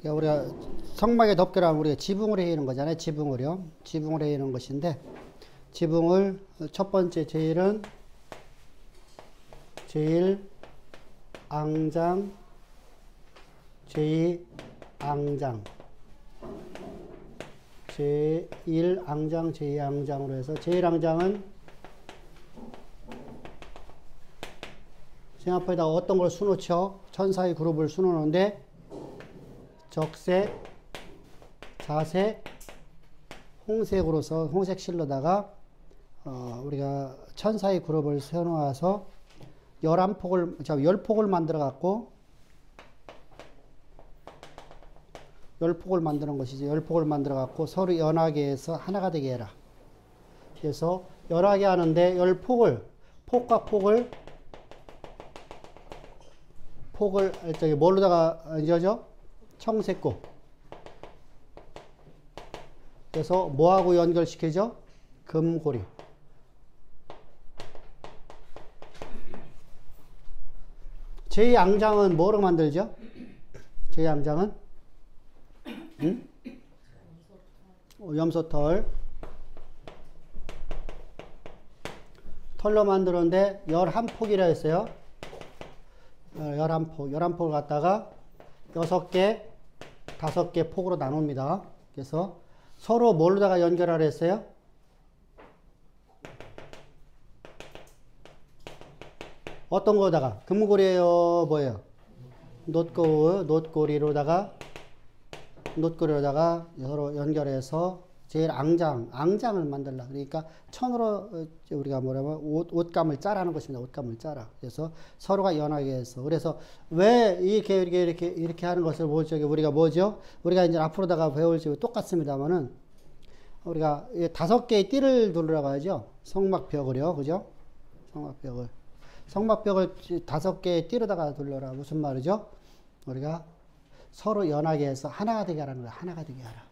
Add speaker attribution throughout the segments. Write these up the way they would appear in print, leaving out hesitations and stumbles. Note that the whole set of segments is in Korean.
Speaker 1: 그러니까 우리가 성막의 덮개라면 우리가 지붕을 해이는 거잖아요. 지붕을요. 지붕을 해이는 것인데, 지붕을 첫 번째 제일 앙장, 제2앙장, 제1앙장, 제2앙장으로 해서 제1앙장은 생각보다 어떤 걸 수놓죠? 천사의 그룹을 수놓는데 적색, 자색, 홍색으로서 홍색 실로다가 우리가 천사의 그룹을 세워놓아서 10폭을 만들어 갖고 10폭을 만드는 것이죠. 10폭을 만들어 갖고 서로 연하게 해서 하나가 되게 해라. 그래서 연하게 하는데 10폭을 폭과 폭을 저기 뭘로다가 얹어져? 청색고. 그래서 뭐하고 연결시켜져? 금고리. 제2앙장은 뭐로 만들죠? 제2앙장은 응? 염소털. 털로 만드는데 11폭이라 했어요. 11폭을 갖다가 6개, 5개 폭으로 나눕니다. 그래서 서로 뭘로다가 연결하라 했어요? 어떤 거다가? 금고리예요? 뭐예요? 놋고리로다가 서로 연결해서 제일 앙장을 만들라. 그러니까 천으로 우리가 뭐라면 옷감을 짜라는 것입니다. 옷감을 짜라. 그래서 서로가 연하게 해서. 그래서 왜 이렇게 하는 것을 우리가 뭐죠? 우리가 이제 앞으로다가 배울지 똑같습니다만은 우리가 5개의 띠를 둘러라고 하죠. 성막벽을요. 그죠? 성막벽을 5개의 띠로다가 둘러라. 무슨 말이죠? 우리가 서로 연하게 해서 하나가 되게 하라는 거야. 하나가 되게 하라.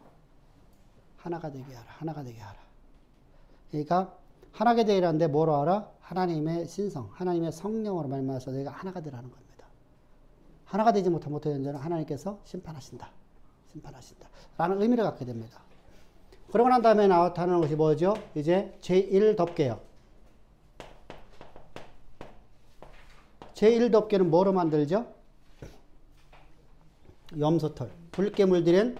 Speaker 1: 그러니까 하나가 되게 하는데 뭐로 하라? 하나님의 신성, 하나님의 성령으로 말미암아서 너희가 하나가 되라는 겁니다. 하나가 되지 못한 자는 하나님께서 심판하신다. 라는 의미를 갖게 됩니다. 그러고 난 다음에 나타나는 것이 뭐죠? 이제 제1덮개요. 제1덮개는 뭐로 만들죠? 염소털. 붉게 물들인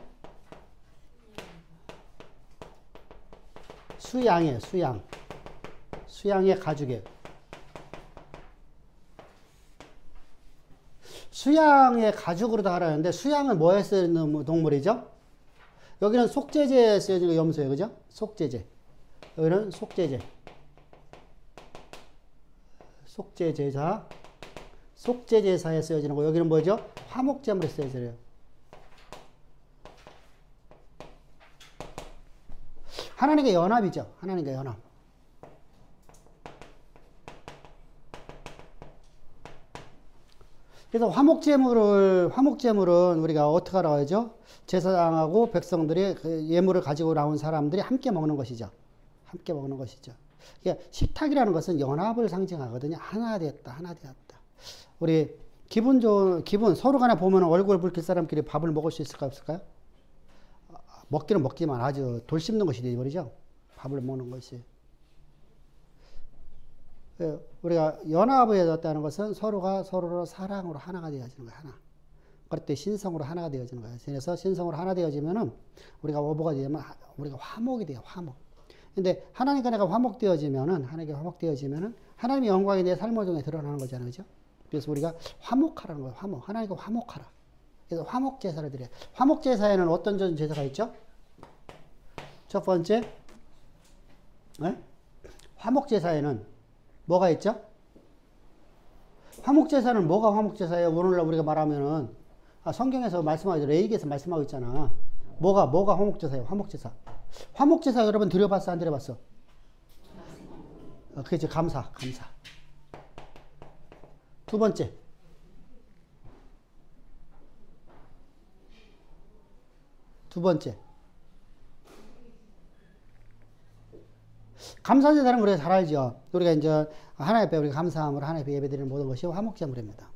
Speaker 1: 수양이에요. 수양의 가죽이에요. 수양의 가죽으로 다 하라는데 수양은 뭐에 쓰는 동물이죠? 여기는 속죄제에 쓰여지는 염소예요. 그죠? 속죄제. 여기는 속죄제사에 쓰여지는 거. 여기는 뭐죠? 화목제물에 쓰여져요. 하나님과 연합이죠. 하나님과 연합. 그래서 화목제물은 우리가 어떻게 하라고 하죠? 제사장하고 백성들이 그 예물을 가지고 나온 사람들이 함께 먹는 것이죠. 그러니까 식탁이라는 것은 연합을 상징하거든요. 하나 되었다. 우리 기분 서로 간에 보면 얼굴 붉힐 사람끼리 밥을 먹을 수 있을까 없을까요? 먹기는 먹지만 아주 돌 씹는 것이 되어버리죠. 밥을 먹는 것이. 우리가 연합을 해졌다는 것은 서로가 서로로 사랑으로 하나가 되어지는 거예요. 하나. 그럴 때 신성으로 하나가 되어지는 거예요. 그래서 신성으로 하나 되어지면은 우리가 뭐가 되면 우리가 화목이 돼요. 화목. 근데 하나님과 내가 화목되어지면은 하나님의 영광이 내 삶 중에 드러나는 거잖아요. 그죠? 그래서 우리가 화목하라는 거예요. 하나님과 화목하라. 그래서 화목제사를 드려요. 화목제사에는 어떤 제사가 있죠? 첫 번째, 화목제사에는 뭐가 있죠? 화목제사는 뭐가 화목제사예요? 오늘날 우리가 말하면은, 성경에서 말씀하죠. 레위기에서 말씀하고 있잖아. 뭐가 화목제사예요? 화목제사 여러분 드려봤어? 안 드려봤어? 그렇지. 감사. 두 번째. 감사제사는 우리가 잘 알죠. 우리가 이제 하나님 앞에 우리가 감사함으로 하나님 앞에 예배드리는 모든 것이 화목제물입니다.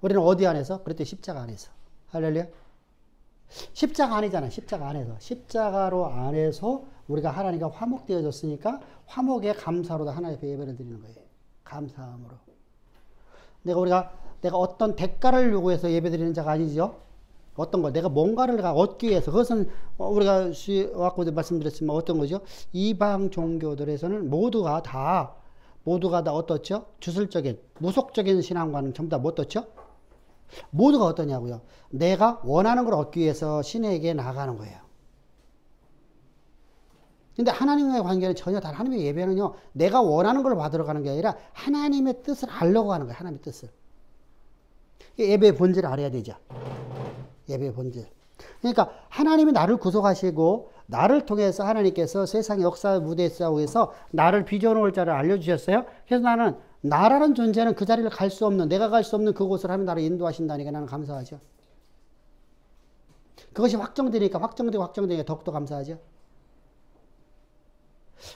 Speaker 1: 우리는 어디 안에서? 그럴 때 십자가 안에서. 할렐루야. 십자가 안이잖아. 십자가 안에서. 십자가로 안에서 우리가 하나님과 화목되어졌으니까 화목의 감사로 하나님 앞에 예배를 드리는 거예요. 감사함으로. 내가 어떤 대가를 요구해서 예배 드리는 자가 아니죠. 어떤 거, 내가 뭔가를 얻기 위해서. 그것은 우리가 아까도 말씀드렸지만 어떤 거죠? 이방 종교들에서는 모두가 다 어떻죠? 주술적인, 무속적인 신앙과는 전부 다 뭐 어떻죠? 모두가 어떠냐고요? 내가 원하는 걸 얻기 위해서 신에게 나가는 거예요. 근데 하나님과의 관계는 전혀 다른, 하나님의 예배는요, 내가 원하는 걸 받으러 가는 게 아니라 하나님의 뜻을 알려고 하는 거예요. 하나님의 뜻을. 예배의 본질을 알아야 되죠. 예배의 본질. 그러니까 하나님이 나를 구속하시고 나를 통해서 하나님께서 세상의 역사 무대에 싸우해서 나를 빚어놓을 자를 알려주셨어요. 그래서 나는 나라는 존재는 그 자리를 갈 수 없는, 내가 갈 수 없는 그곳을 하면 나를 인도하신다니까 나는 감사하죠. 그것이 확정되니까 더욱더 감사하죠.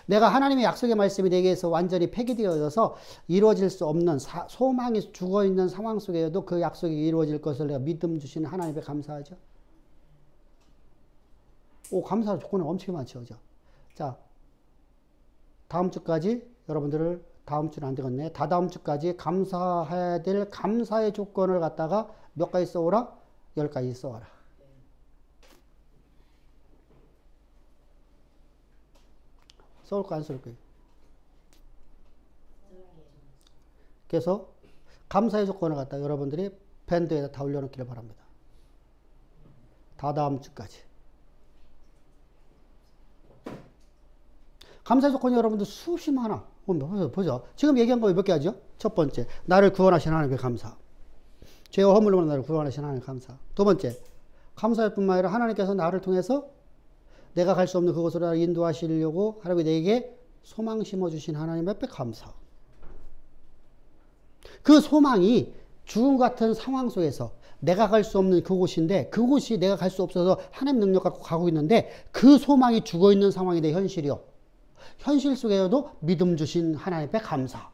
Speaker 1: 내가 하나님의 약속의 말씀이 내게서 완전히 폐기되어져서 이루어질 수 없는 소망이 죽어있는 상황 속에도 그 약속이 이루어질 것을 내가 믿음 주시는 하나님께 감사하죠. 감사할 조건은 엄청 많죠. 그죠? 자, 다음 주까지 여러분들을, 다음 주는 안 되겠네. 다다음 주까지 감사해야 될 감사의 조건을 갖다가 몇 가지 써오라? 10가지 써와라. 써올 거 안 써올 거예요? 그래서 감사의 조건을 갖다 여러분들이 밴드에다 다 올려놓기를 바랍니다. 다다음 주까지. 감사의 조건이 여러분들 수없이 많아. 보죠. 지금 얘기한 거 몇 개 하죠? 첫 번째, 나를 구원하신 하나님께 감사. 죄와 허물로 나를 구원하신 하나님께 감사. 두 번째, 감사할 뿐만 아니라 하나님께서 나를 통해서 내가 갈 수 없는 그곳으로 나를 인도하시려고 하나님이 내게 소망 심어주신 하나님 앞에 감사. 그 소망이 죽음 같은 상황 속에서 내가 갈 수 없는 그곳인데, 그곳이 내가 갈 수 없어서 하나님 능력 갖고 가고 있는데, 그 소망이 죽어있는 상황이 내 현실이요. 현실 속에도 믿음 주신 하나님 앞에 감사.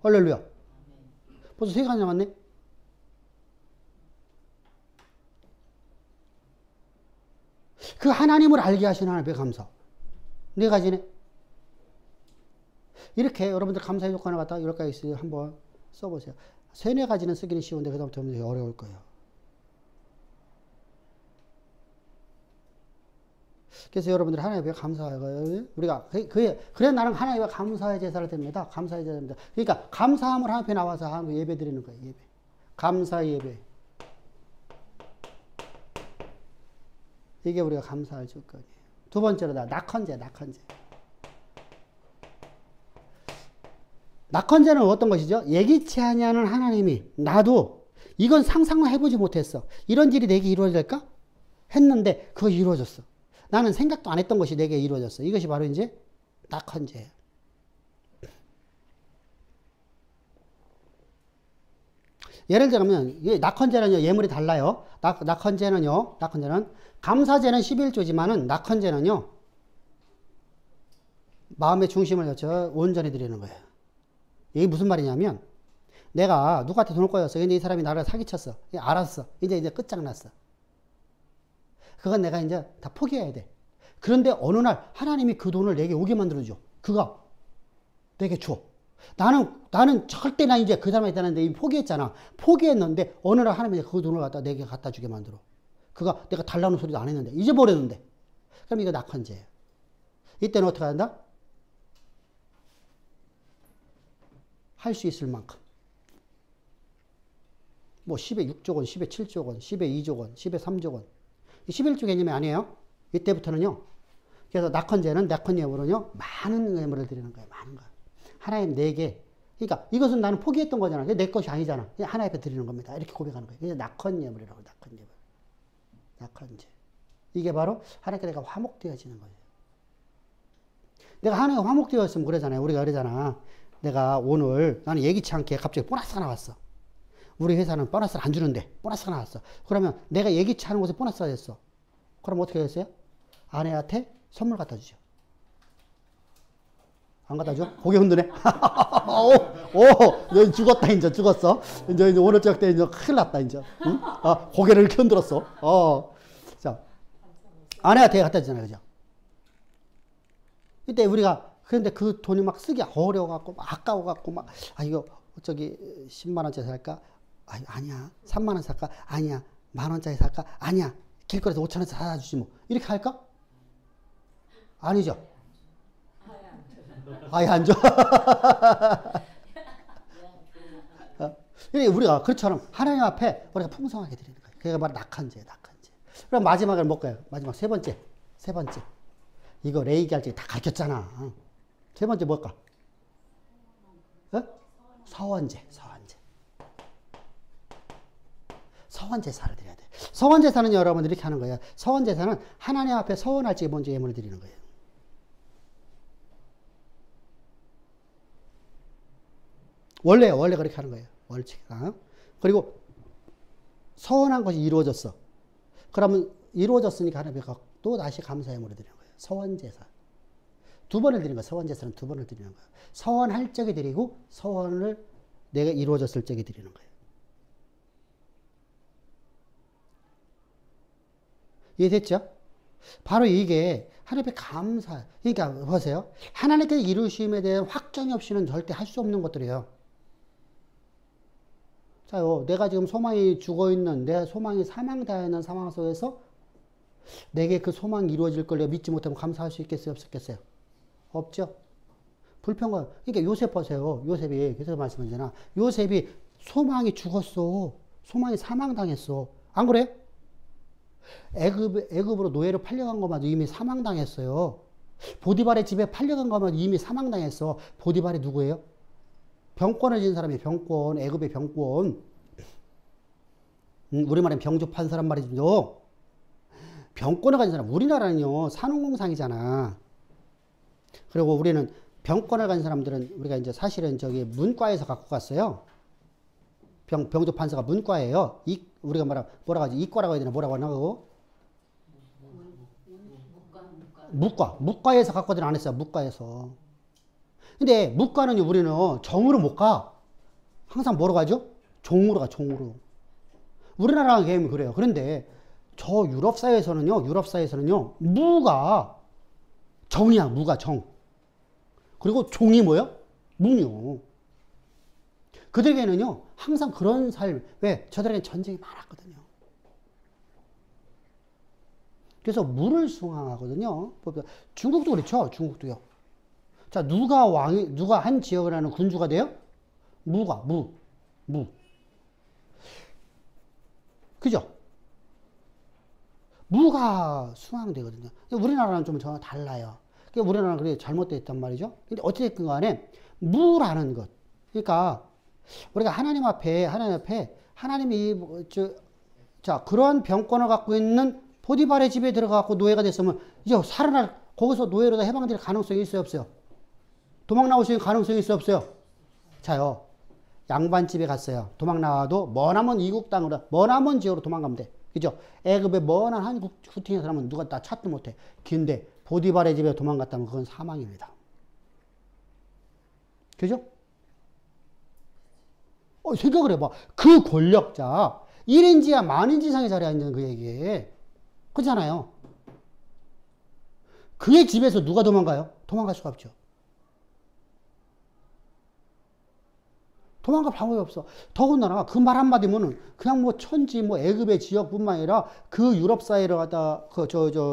Speaker 1: 할렐루야. 벌써 3가지 남았네. 그 하나님을 알게 하신 하나님 앞에 감사. 4가지네. 이렇게 여러분들 감사의 조건을 갖다가 10가지 한번 써보세요. 3-4가지는 쓰기는 쉬운데 그다음부터 어려울 거예요. 그래서 여러분들 하나님 앞에 감사해요. 우리가 그래 나는 하나님 앞에 감사의 제사를 드립니다. 감사의 제사를 드립니다. 그러니까 감사함을 하나님 앞에 나와서 하나님 예배 드리는 거예요. 예배. 감사 예배. 이게 우리가 감사할 조건이에요. 두 번째로 낙헌제. 낙헌제는 어떤 것이죠? 예기치 아니하는 하나님이 나도 이건 상상을 해보지 못했어. 이런 일이 내게 이루어질까? 했는데 그거 이루어졌어. 나는 생각도 안 했던 것이 내게 이루어졌어. 이것이 바로 이제 낙헌제예요. 예를 들면 낙헌제는요, 예물이 달라요. 낙헌제는 감사제는 11조지만은 낙헌제는요, 마음의 중심을 온전히 드리는 거예요. 이게 무슨 말이냐면, 내가 누구한테 돈을 꼬였어. 근데 이 사람이 나를 사기쳤어. 알았어. 이제 끝장났어. 그건 내가 이제 다 포기해야 돼. 그런데 어느 날 하나님이 그 돈을 내게 오게 만들어줘. 그가 내게 줘. 나는 절대 나 이제 그 사람이 있다는데 포기했잖아. 포기했는데 어느 날 하나님이 그 돈을 내게 갖다 주게 만들어. 그가 내가 달라는 소리도 안 했는데 잊어버렸는데. 그럼 이거 낙헌제예요. 이때는 어떻게 한다? 할 수 있을 만큼. 뭐 10에 6조 원, 10에 7조 원, 10에 2조 원, 10에 3조 원. 11조 개념이 아니에요. 이때부터는요. 그래서 낙헌제는 낙헌예물은요. 많은 예물을 드리는 거예요. 많은 거. 하나님 내게. 그러니까 이것은 나는 포기했던 거잖아. 내 것이 아니잖아. 그냥 하나님 앞에 드리는 겁니다. 이렇게 고백하는 거예요. 그래서 낙헌예물이라고. 낙헌예물. 낙헌제. 이게 바로 하나님께 내가 화목되어지는 거예요. 내가 하나님과 화목되었으면 그러잖아요. 우리가 그러잖아. 내가 오늘 나는 예기치 않게 갑자기 보너스가 나왔어. 우리 회사는 보너스를 안 주는데 보너스가 나왔어. 그러면 내가 예기치 않은 곳에 보너스가 됐어. 그럼 어떻게 됐어요? 아내한테 선물 갖다 주죠. 안 갖다 줘? 고개 흔드네. 너 죽었다, 이제 죽었어. 이제 오늘 저녁 때 이제 큰일 났다, 이제. 응? 고개를 이렇게 흔들었어. 아내한테 갖다 주잖아요. 그죠? 그때 우리가, 그런데 그 돈이 막 쓰기 어려워갖고, 막 아까워갖고, 막, 아, 이거, 저기, 10만원짜리 살까? 아, 아니야. 3만원 살까? 아니야. 만원짜리 살까? 아니야. 길거리에서 5천원짜리 사다 주지 뭐. 이렇게 할까? 아니죠. 아예 안 줘. 우리가 그렇처럼 하나님 앞에 우리가 풍성하게 드리는 거예요. 그게 바로 낙한제예요. 낙한제. 그럼 마지막을 볼까요? 마지막 세 번째. 이거 레이기 할 때 다 가르쳤잖아. 세 번째 뭘까? 어? 서원제. 서원제사를 드려야 돼. 서원제사는 여러분 이렇게 하는 거예요. 서원제사는 하나님 앞에 서원할 적에 먼저 예물을 드리는 거예요. 원래 그렇게 하는 거예요. 원칙가. 그리고 서원한 것이 이루어졌어. 그러면 이루어졌으니까 하나님께 또 다시 감사 예물을 드리는 거예요. 서원제사. 두 번을 드리는 거예요. 서원제사는 두 번을 드리는 거예요. 서원할 적에 드리고 서원을 내가 이루어졌을 적에 드리는 거예요. 이해됐죠? 바로 이게 하나님께 감사. 그러니까 보세요. 하나님께서 이루심에 대한 확정이 없이는 절대 할 수 없는 것들이에요. 자요, 내가 지금 소망이 죽어있는, 내 소망이 사망당하는 상황 속에서 내게 그 소망이 이루어질 걸 내가 믿지 못하면 감사할 수 있겠어요? 없겠어요? 없죠? 불평과, 그러니까 요셉 보세요. 요셉이, 그래서 말씀하잖아. 요셉이 소망이 죽었어. 소망이 사망당했어. 안 그래? 애굽으로 노예로 팔려간 것만 이미 사망당했어요. 보디발의 집에 팔려간 것만 이미 사망당했어. 보디발이 누구예요? 병권을 진 사람이 병권, 애굽의 병권. 우리말엔 병조판 사람 말이죠. 병권을 가진 사람. 우리나라는요, 산업공상이잖아. 그리고 우리는 병권을 가진 사람들은 우리가 이제 사실은 저기 문과에서 갖고 갔어요. 병조판사가 문과예요. 우리가 뭐라고 하지? 이과라고 해야 되나? 뭐라고 하나? 그거? 문과에서 갖고들 안 했어요. 문과에서. 근데 문과는 우리는 정으로 못 가. 항상 뭐로 가죠? 종으로 가, 종으로. 우리나라 개념이 그래요. 그런데 저 유럽 사회에서는요, 무가 정이야, 무가 정. 그리고 종이 뭐요? 무요. 그들에게는요, 항상 그런 삶, 왜? 저들에게는 전쟁이 많았거든요. 그래서 무를 숭앙하거든요. 중국도 그렇죠. 중국도요. 자, 누가 한 지역을 하는 군주가 돼요? 무. 그죠? 무가 숭앙되거든요. 우리나라는 좀 달라요. 우리나라는 그게 잘못되어 있단 말이죠. 근데 어찌됐든 간에, 무라는 것. 그러니까, 우리가 하나님이, 그러한 병권을 갖고 있는 보디발의 집에 들어가고 노예가 됐으면, 이제 거기서 노예로 해방될 가능성이 있어요, 없어요? 도망 나올 수 있는 가능성이 있어요, 없어요? 자요, 양반집에 갔어요. 도망 나와도 머나먼 이국 땅으로, 머나먼 지역으로 도망가면 돼. 그죠? 애굽의 머나먼 한 후팅의 사람은 누가 다 찾도 못해. 근데 보디발의 집에 도망갔다면 그건 사망입니다. 그죠? 생각을 해봐. 그 권력자, 1인지야 만인지상의 자리에 앉는 그 얘기에. 그렇잖아요. 그의 집에서 누가 도망가요? 도망갈 수가 없죠. 도망갈 방법이 없어. 더군다나 그 말 한마디면은 그냥 뭐 천지 애굽의 지역뿐만 아니라 그 유럽 사회를 갖다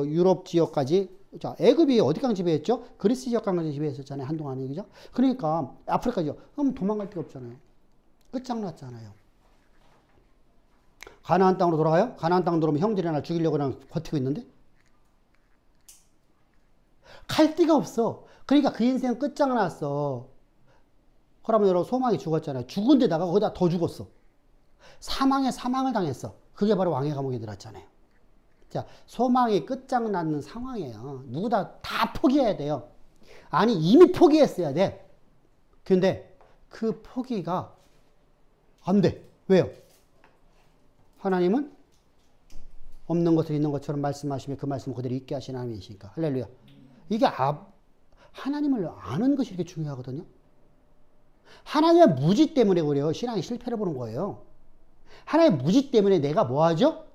Speaker 1: 유럽 지역까지. 자, 애굽이 어디까지 지배했죠? 그리스 지역까지 지배했었잖아요. 한동안에. 그죠? 그러니까 아프리카죠. 그럼 도망갈 데가 없잖아요. 끝장났잖아요. 가나안 땅으로 돌아가요? 가나안 땅 들어오면 형들이 하나 죽이려고 그냥 버티고 있는데? 갈 데가 없어. 그러니까 그 인생 끝장났어. 그러면 여러분 소망이 죽었잖아요. 죽은 데다가 거기다 더 죽었어. 사망을 당했어. 그게 바로 왕의 감옥에 들었잖아요. 자, 소망이 끝장나는 상황이에요. 누구다 다 포기해야 돼요. 아니, 이미 포기했어야 돼. 근데 그 포기가 안 돼. 왜요? 하나님은 없는 것을 있는 것처럼 말씀하시며 그 말씀을 그대로 있게 하시는 하나님이시니까. 할렐루야. 이게 하나님을 아는 것이 이렇게 중요하거든요. 하나님의 무지 때문에 그래요. 신앙이 실패를 보는 거예요. 하나님의 무지 때문에 내가 뭐 하죠?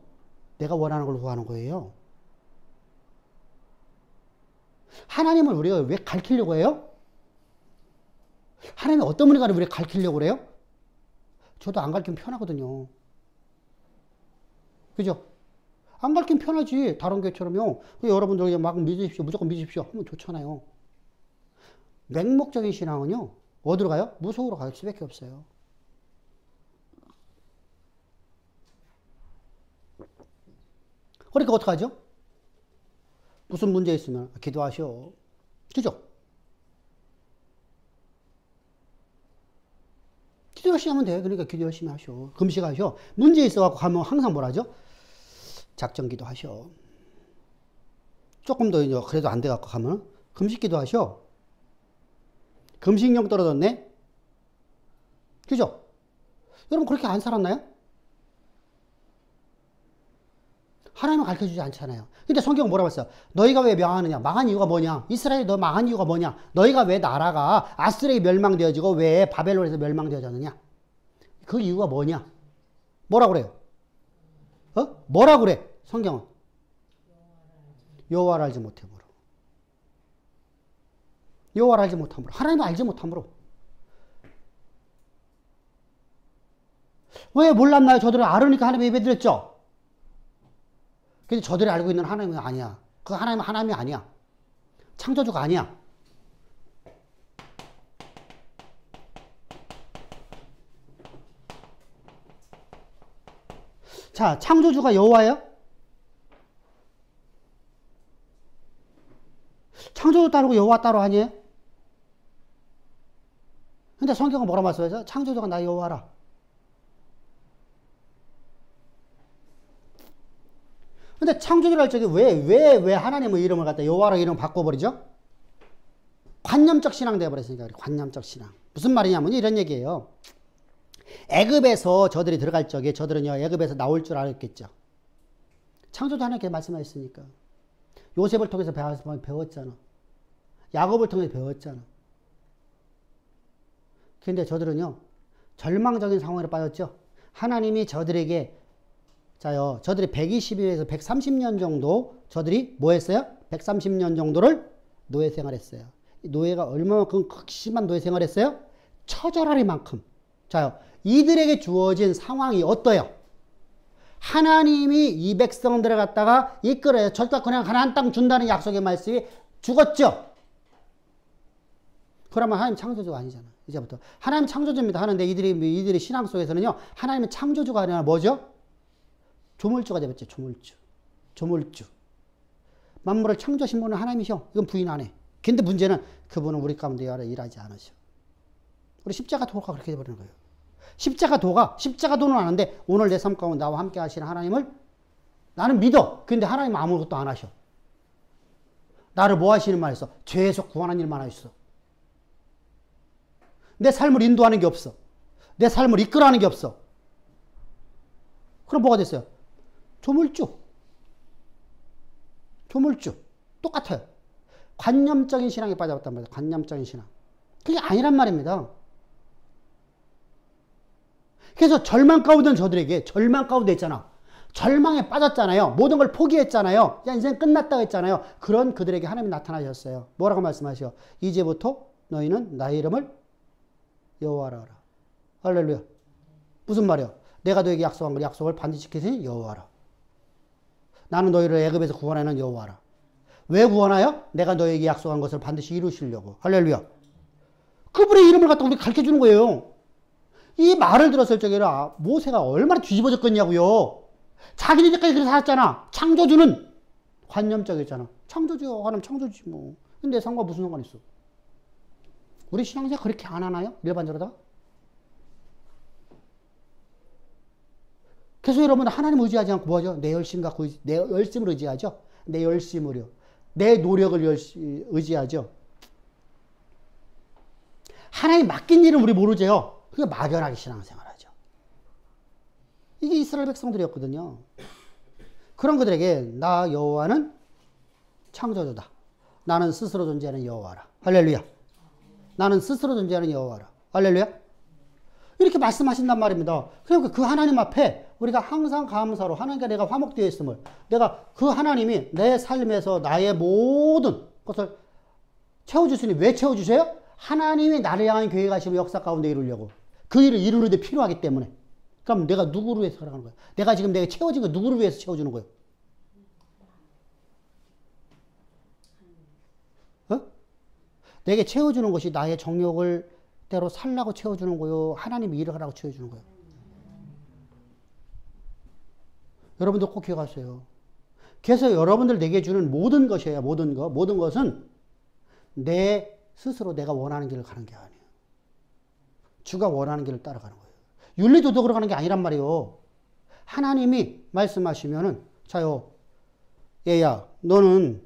Speaker 1: 내가 원하는 걸 구하는 거예요. 하나님을 우리가 왜 가르치려고 해요? 하나님이 어떤 분인가를 우리가 가르치려고 그래요? 저도 안 가르치면 편하거든요. 그죠? 안 가르치면 편하지. 다른 교회처럼요. 여러분들 그냥 막 믿으십시오. 무조건 믿으십시오. 하면 좋잖아요. 맹목적인 신앙은요. 어디로 가요? 무속으로 갈 수밖에 없어요. 그러니까 어떡하죠? 무슨 문제 있으면 기도하시오. 그죠? 기도 열심히 하면 돼. 그러니까 기도 열심히 하시오. 금식하시오. 문제 있어갖고 가면 항상 뭐라죠? 작정 기도하시오. 조금 더 이제 그래도 안 돼갖고 가면 금식 기도하시오. 금식령 떨어졌네? 그죠? 여러분 그렇게 안 살았나요? 하나님은 가르쳐주지 않잖아요. 근데 성경은 뭐라고 했어요? 너희가 왜 망하느냐? 망한 이유가 뭐냐? 이스라엘 너 망한 이유가 뭐냐? 너희가 왜 나라가 아스레에 멸망되어지고 왜 바벨론에서 멸망되어졌느냐? 그 이유가 뭐냐? 뭐라고 그래요? 뭐라고 그래? 성경은 여호와를 알지 못함으로. 여호와를 알지 못함으로. 하나님을 알지 못함으로. 왜 몰랐나요? 저들은 알으니까 하나님 예배 드렸죠? 근데 저들이 알고 있는 하나님은 아니야. 그 하나님은 하나님이 아니야. 창조주가 아니야. 자, 창조주가 여호와예요? 창조주 따르고 여호와 따로 아니에요? 근데 성경은 뭐라 말씀하죠? 창조주가 나 여호와라. 근데 창조주를 할 적에 왜 하나님의 이름을 갖다 여호와라 이름 바꿔버리죠? 관념적 신앙 되어버렸으니까. 관념적 신앙. 무슨 말이냐면 이런 얘기예요. 애굽에서 저들이 들어갈 적에 저들은요 애굽에서 나올 줄 알았겠죠. 창조주 하나님께 말씀하셨으니까. 요셉을 통해서 배웠잖아. 야곱을 통해서 배웠잖아. 근데 저들은요 절망적인 상황에 빠졌죠. 하나님이 저들에게 저들이 120에서 130년 정도 저들이 뭐 했어요? 130년 정도를 노예 생활했어요. 노예가 얼마만큼 극심한 노예 생활했어요? 처절하리만큼. 이들에게 주어진 상황이 어떠해요? 하나님이 이 백성들을 갖다가 이끌어요. 절대 그냥 가나안 땅 준다는 약속의 말씀이 죽었죠. 그러면 하나님 창조주가 아니잖아. 이제부터 하나님 창조주입니다 하는데 이들의 신앙 속에서는요 하나님은 창조주가 아니라 뭐죠? 조물주가 되었죠. 조물주. 만물을 창조하신 분은 하나님이셔. 이건 부인 안 해. 근데 문제는 그분은 우리 가운데 일하지 않으셔. 우리 십자가 도가 그렇게 돼버리는 거예요. 십자가 도는 아는데 오늘 내 삶 가운데 나와 함께 하시는 하나님을 나는 믿어. 근데 하나님 아무것도 안 하셔. 나를 뭐 하시는 말 했어? 죄에서 구원하는 일만 하셨어. 내 삶을 인도하는 게 없어. 내 삶을 이끌어가는 게 없어. 그럼 뭐가 됐어요? 조물주. 똑같아요. 관념적인 신앙에 빠져봤단 말이에요. 관념적인 신앙. 그게 아니란 말입니다. 그래서 절망 가운데 저들에게 절망 가운데 있잖아. 절망에 빠졌잖아요. 모든 걸 포기했잖아요. 야, 인생 끝났다고 했잖아요. 그런 그들에게 하나님이 나타나셨어요. 뭐라고 말씀하셔? 이제부터 너희는 나의 이름을 여호와라 하라. 할렐루야. 무슨 말이야? 내가 너에게 약속한 약속을 반드시 지키시니 여호와라. 나는 너희를 애굽에서 구원하는 여호와라. 왜 구원하여? 내가 너에게 약속한 것을 반드시 이루시려고. 할렐루야. 그분의 이름을 갖다 우리 가르쳐주는 거예요. 이 말을 들었을 적에 모세가 얼마나 뒤집어졌겠냐고요. 자기들까지 그렇게 살았잖아. 창조주는 관념적이었잖아. 창조주요. 하나님 창조주지 뭐. 근데 내 삶과 무슨 상관 있어? 우리 신앙생활 그렇게 안 하나요? 일반적으로 다? 그래서 여러분 하나님 의지하지 않고 뭐하죠? 내 열심 갖고 내 열심을 의지하죠. 내 열심으로. 내 노력을 의지하죠. 하나님 맡긴 일은 우리 모르죠. 그게 막연하게 신앙생활하죠. 이게 이스라엘 백성들이었거든요. 그런 그들에게 나 여호와는 창조주다. 나는 스스로 존재하는 여호와라. 할렐루야. 나는 스스로 존재하는 여호와라. 할렐루야. 이렇게 말씀하신단 말입니다. 그러니까 그 하나님 앞에 우리가 항상 감사로 하나님과 내가 화목되어 있음을 내가 그 하나님이 내 삶에서 나의 모든 것을 채워주시니 왜 채워주세요? 하나님이 나를 향한 계획하시는 역사 가운데 이루려고. 그 일을 이루는데 필요하기 때문에. 그럼 내가 누구를 위해서 살아가는 거야? 내가 지금 내가 채워진 거 누구를 위해서 채워주는 거예요? 어? 내게 채워주는 것이 나의 정욕을 대로 살라고 채워주는 거요? 하나님이 일을 하라고 채워주는 거예요? 여러분들 꼭 기억하세요. 그래서 여러분들 내게 주는 모든 것이에요. 모든 것. 모든 것은 내 스스로 내가 원하는 길을 가는 게 아니에요. 주가 원하는 길을 따라가는 거예요. 윤리도덕으로 가는 게 아니란 말이에요. 하나님이 말씀하시면은 자요, 얘야, 너는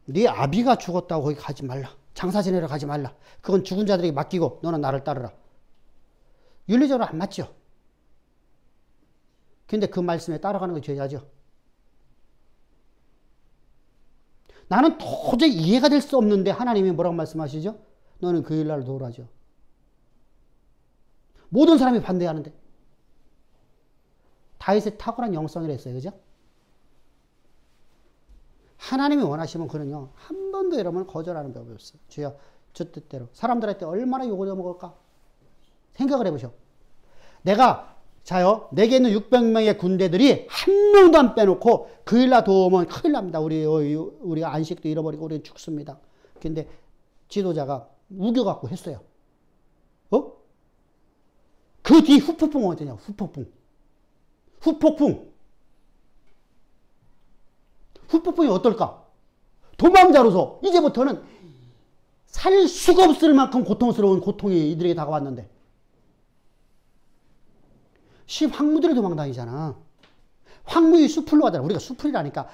Speaker 1: 네 아비가 죽었다고 거기 가지 말라. 장사 지내러 가지 말라. 그건 죽은 자들에게 맡기고 너는 나를 따르라. 윤리적으로 안 맞죠? 근데 그 말씀에 따라가는 게 죄야죠. 나는 도저히 이해가 될 수 없는데 하나님이 뭐라고 말씀하시죠? 너는 그 일날을 도우라죠. 모든 사람이 반대하는데. 다윗의 탁월한 영성이라 했어요. 그죠? 하나님이 원하시면 그는요, 한 번도 여러분 거절하는 법이 없어요. 주여, 주 뜻대로. 사람들한테 얼마나 욕을 먹을까? 생각을 해보셔. 자요, 내게 있는 600명의 군대들이 한 명도 안 빼놓고 그 일날 도우면 큰일 납니다. 우리가 안식도 잃어버리고 우리는 죽습니다. 근데 지도자가 우겨갖고 했어요. 그 뒤 후폭풍은 어떠냐? 후폭풍이 어떨까? 도망자로서 이제부터는 살 수가 없을 만큼 고통스러운 고통이 이들에게 다가왔는데 황무들이 도망다니잖아. 황무의 수풀로 가잖아. 우리가 수풀이라니까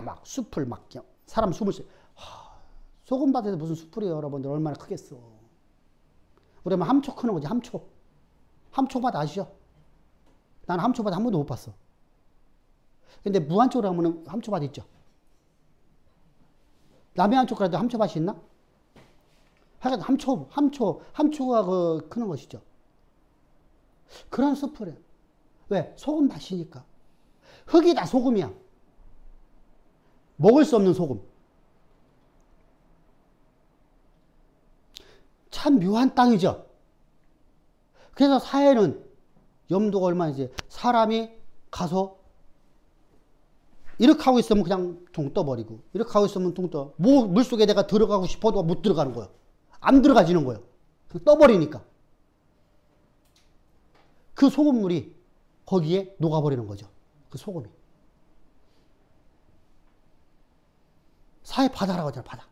Speaker 1: 막 수풀 막 사람 숨을 쉬. 소금밭에서 무슨 수풀이에요, 여러분들. 얼마나 크겠어. 우리가 뭐 함초 크는 거지. 함초밭 아시죠? 나는 함초밭 한 번도 못 봤어. 근데 무안쪽으로 가면 함초밭 있죠. 남해안 쪽 가도 함초밭이 있나? 하여간 함초가 그 크는 것이죠. 그런 숲을. 왜? 소금 맛이니까. 흙이 다 소금이야. 먹을 수 없는 소금. 참 묘한 땅이죠. 그래서 사회는 염도가 얼마인지 사람이 가서 이렇게 하고 있으면 그냥 둥 떠버리고 이렇게 하고 있으면 둥 떠. 물속에 내가 들어가고 싶어도 못 들어가는 거예요. 안 들어가지는 거예요. 떠버리니까. 그 소금물이 거기에 녹아버리는 거죠. 그 소금이. 사회 바다라고 하잖아요. 바다.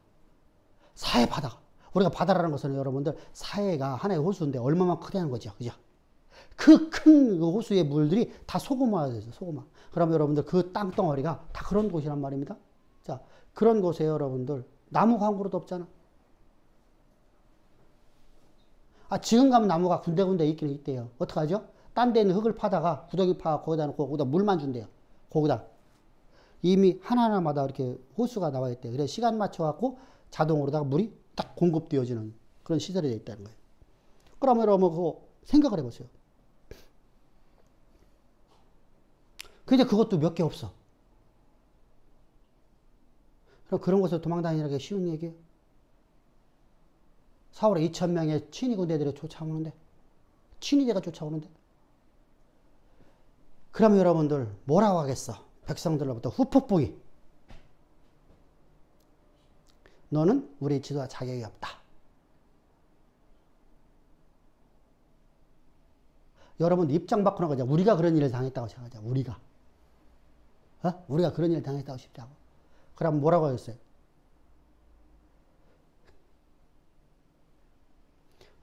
Speaker 1: 사회 바다. 우리가 바다라는 것은 여러분들 사회가 하나의 호수인데 얼마나 크다는 거죠. 그죠? 그 큰 호수의 물들이 다 소금화가 되죠. 소금화. 그러면 여러분들 그 땅덩어리가 다 그런 곳이란 말입니다. 자, 그런 곳에 여러분들 나무 광구로도 없잖아. 지금 가면 나무가 군데군데 있긴 있대요. 어떡하죠? 딴 데 있는 흙을 파다가 구더기 파 거기다 놓고 거기다 물만 준대요. 거기다. 이미 하나하나마다 이렇게 호수가 나와 있대요. 그래서 시간 맞춰갖고 자동으로다가 물이 딱 공급되어지는 그런 시설이 되어 있다는 거예요. 그러면 여러분 그거 생각을 해보세요. 근데 그것도 몇 개 없어. 그럼 그런 곳에서 도망다니는 게 쉬운 얘기예요? 4월에 2,000명의 친위 군대들이 쫓아오는데, 친위대가 쫓아오는데. 그러면 여러분들 뭐라고 하겠어? 백성들로부터 후폭풍이. 너는 우리 지도자 자격이 없다. 여러분 입장 바꾸는 거죠. 우리가 그런 일을 당했다고 생각하자. 우리가 그런 일을 당했다고 싶다고. 그럼 뭐라고 하겠어요?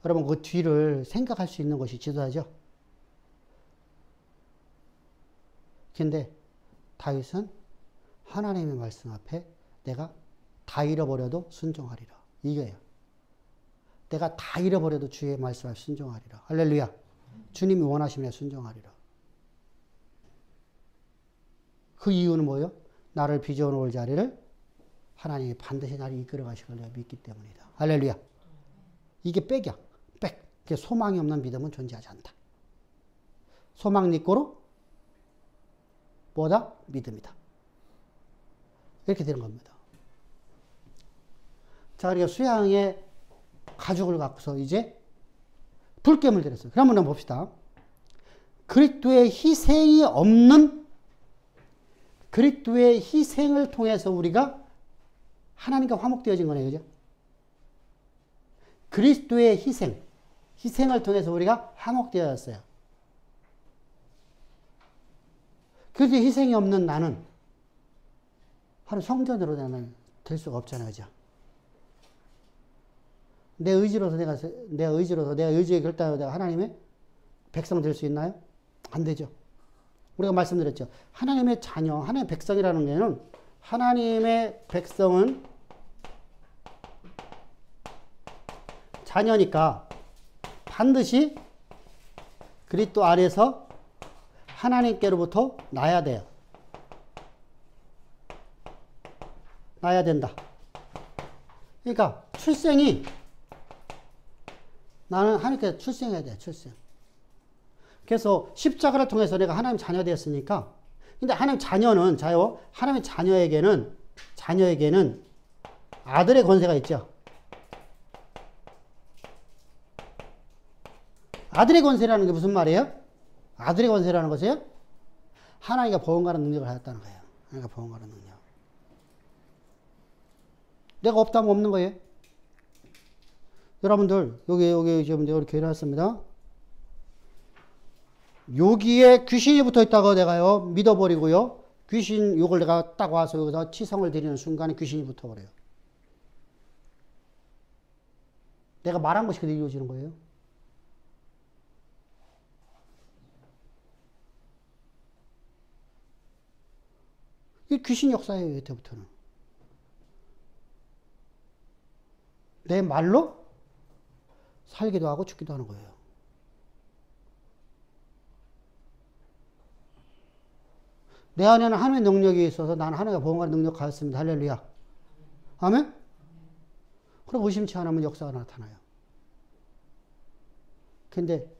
Speaker 1: 여러분 그 뒤를 생각할 수 있는 것이 지도자죠. 근데 다윗은 하나님의 말씀 앞에 내가 다 잃어버려도 순종하리라. 이거예요. 내가 다 잃어버려도 주의 말씀 앞에 순종하리라. 할렐루야. 주님이 원하시면 순종하리라. 그 이유는 뭐예요? 나를 빚어 놓을 자리를 하나님이 반드시 나를 이끌어 가실 걸 내가 믿기 때문이다. 할렐루야. 이게 백이야. 백. 소망이 없는 믿음은 존재하지 않다. 소망 있고로 뭐다? 믿음이다. 이렇게 되는 겁니다. 자, 그러니까 수양의 가죽을 갖고서 이제 불gem을 드렸어요. 그럼 한번 봅시다. 그리스도의 희생이 없는 그리스도의 희생을 통해서 우리가 하나님과 화목되어진 거네요. 그죠? 그리스도의 희생을 통해서 우리가 화목되어졌어요. 그리스도의 희생이 없는 나는 바로 성전으로 나는 될 수가 없잖아요. 그죠? 내 의지로서 내 의지의 결단으로 내가 하나님의 백성 될 수 있나요? 안 되죠. 우리가 말씀드렸죠. 하나님의 자녀, 하나님의 백성이라는 게는 하나님의 백성은 자녀니까 반드시 그리스도 안에서 하나님께로부터 나야 돼요. 나야 된다. 그러니까 출생이 나는 하나님께 출생해야 돼. 출생. 그래서 십자가를 통해서 내가 하나님 자녀 되었으니까 근데 하나님 자녀는 하나님의 자녀에게는 아들의 권세가 있죠. 아들의 권세라는 게 무슨 말이에요? 아들의 권세라는 것이에요? 하나님과 보응하는 능력을 가졌다는 거예요. 하나님과 보응하는 능력. 내가 없다면 없는 거예요. 여러분들 여기 지금 내가 이렇게 해놨습니다. 여기에 귀신이 붙어 있다고 내가요 믿어버리고요. 귀신 요걸 내가 딱 와서 여기서 치성을 드리는 순간에 귀신이 붙어버려요. 내가 말한 것이 그대로 이루어지는 거예요. 이게 귀신 역사예요. 이때부터는. 내 말로 살기도 하고 죽기도 하는 거예요. 내 안에는 하나님의 능력이 있어서 나는 하나님과 보응하는 능력 가졌습니다. 할렐루야. 아멘? 그럼 의심치 않으면 역사가 나타나요. 근데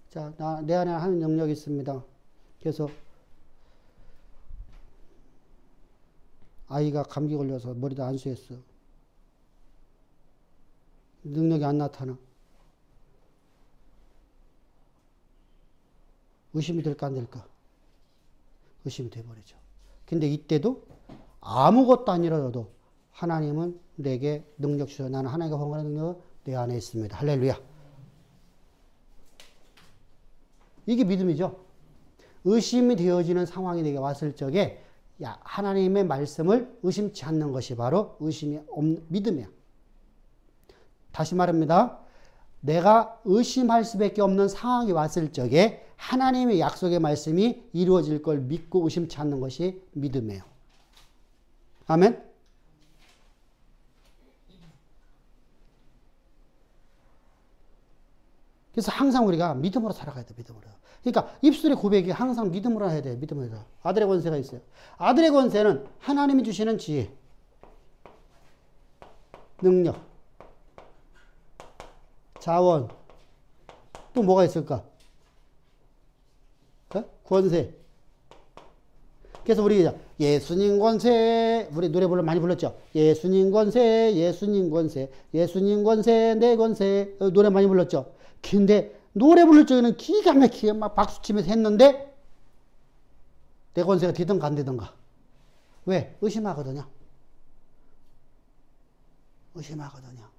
Speaker 1: 자, 내 안에 하나님의 능력이 있습니다. 그래서 아이가 감기 걸려서 머리도 안수했어. 능력이 안 나타나. 의심이 될까 안 될까? 의심이 돼버리죠. 근데 이때도 아무것도 아니라도 하나님은 내게 능력 주셔. 나는 하나님과 호응하는 능력 내 안에 있습니다. 할렐루야. 이게 믿음이죠. 의심이 되어지는 상황이 내게 왔을 적에 하나님의 말씀을 의심치 않는 것이 바로 의심이 없는 믿음이야. 다시 말합니다. 내가 의심할 수밖에 없는 상황이 왔을 적에 하나님의 약속의 말씀이 이루어질 걸 믿고 의심치 않는 것이 믿음이에요. 아멘? 그래서 항상 우리가 믿음으로 살아가야 돼. 믿음으로. 그러니까 입술의 고백이 항상 믿음으로 해야 돼. 믿음으로 해서. 아들의 권세가 있어요. 아들의 권세는 하나님이 주시는 지혜, 능력, 자원, 또 뭐가 있을까? 권세. 그래서 우리 예수님 권세, 우리 노래 많이 불렀죠. 예수님 권세, 예수님 권세, 예수님 권세, 내 권세. 노래 많이 불렀죠. 근데 노래 부를 적에는 기가 막히게 막 박수치면서 했는데 내 권세가 되든가 안 되든가. 왜? 의심하거든요. 의심하거든요.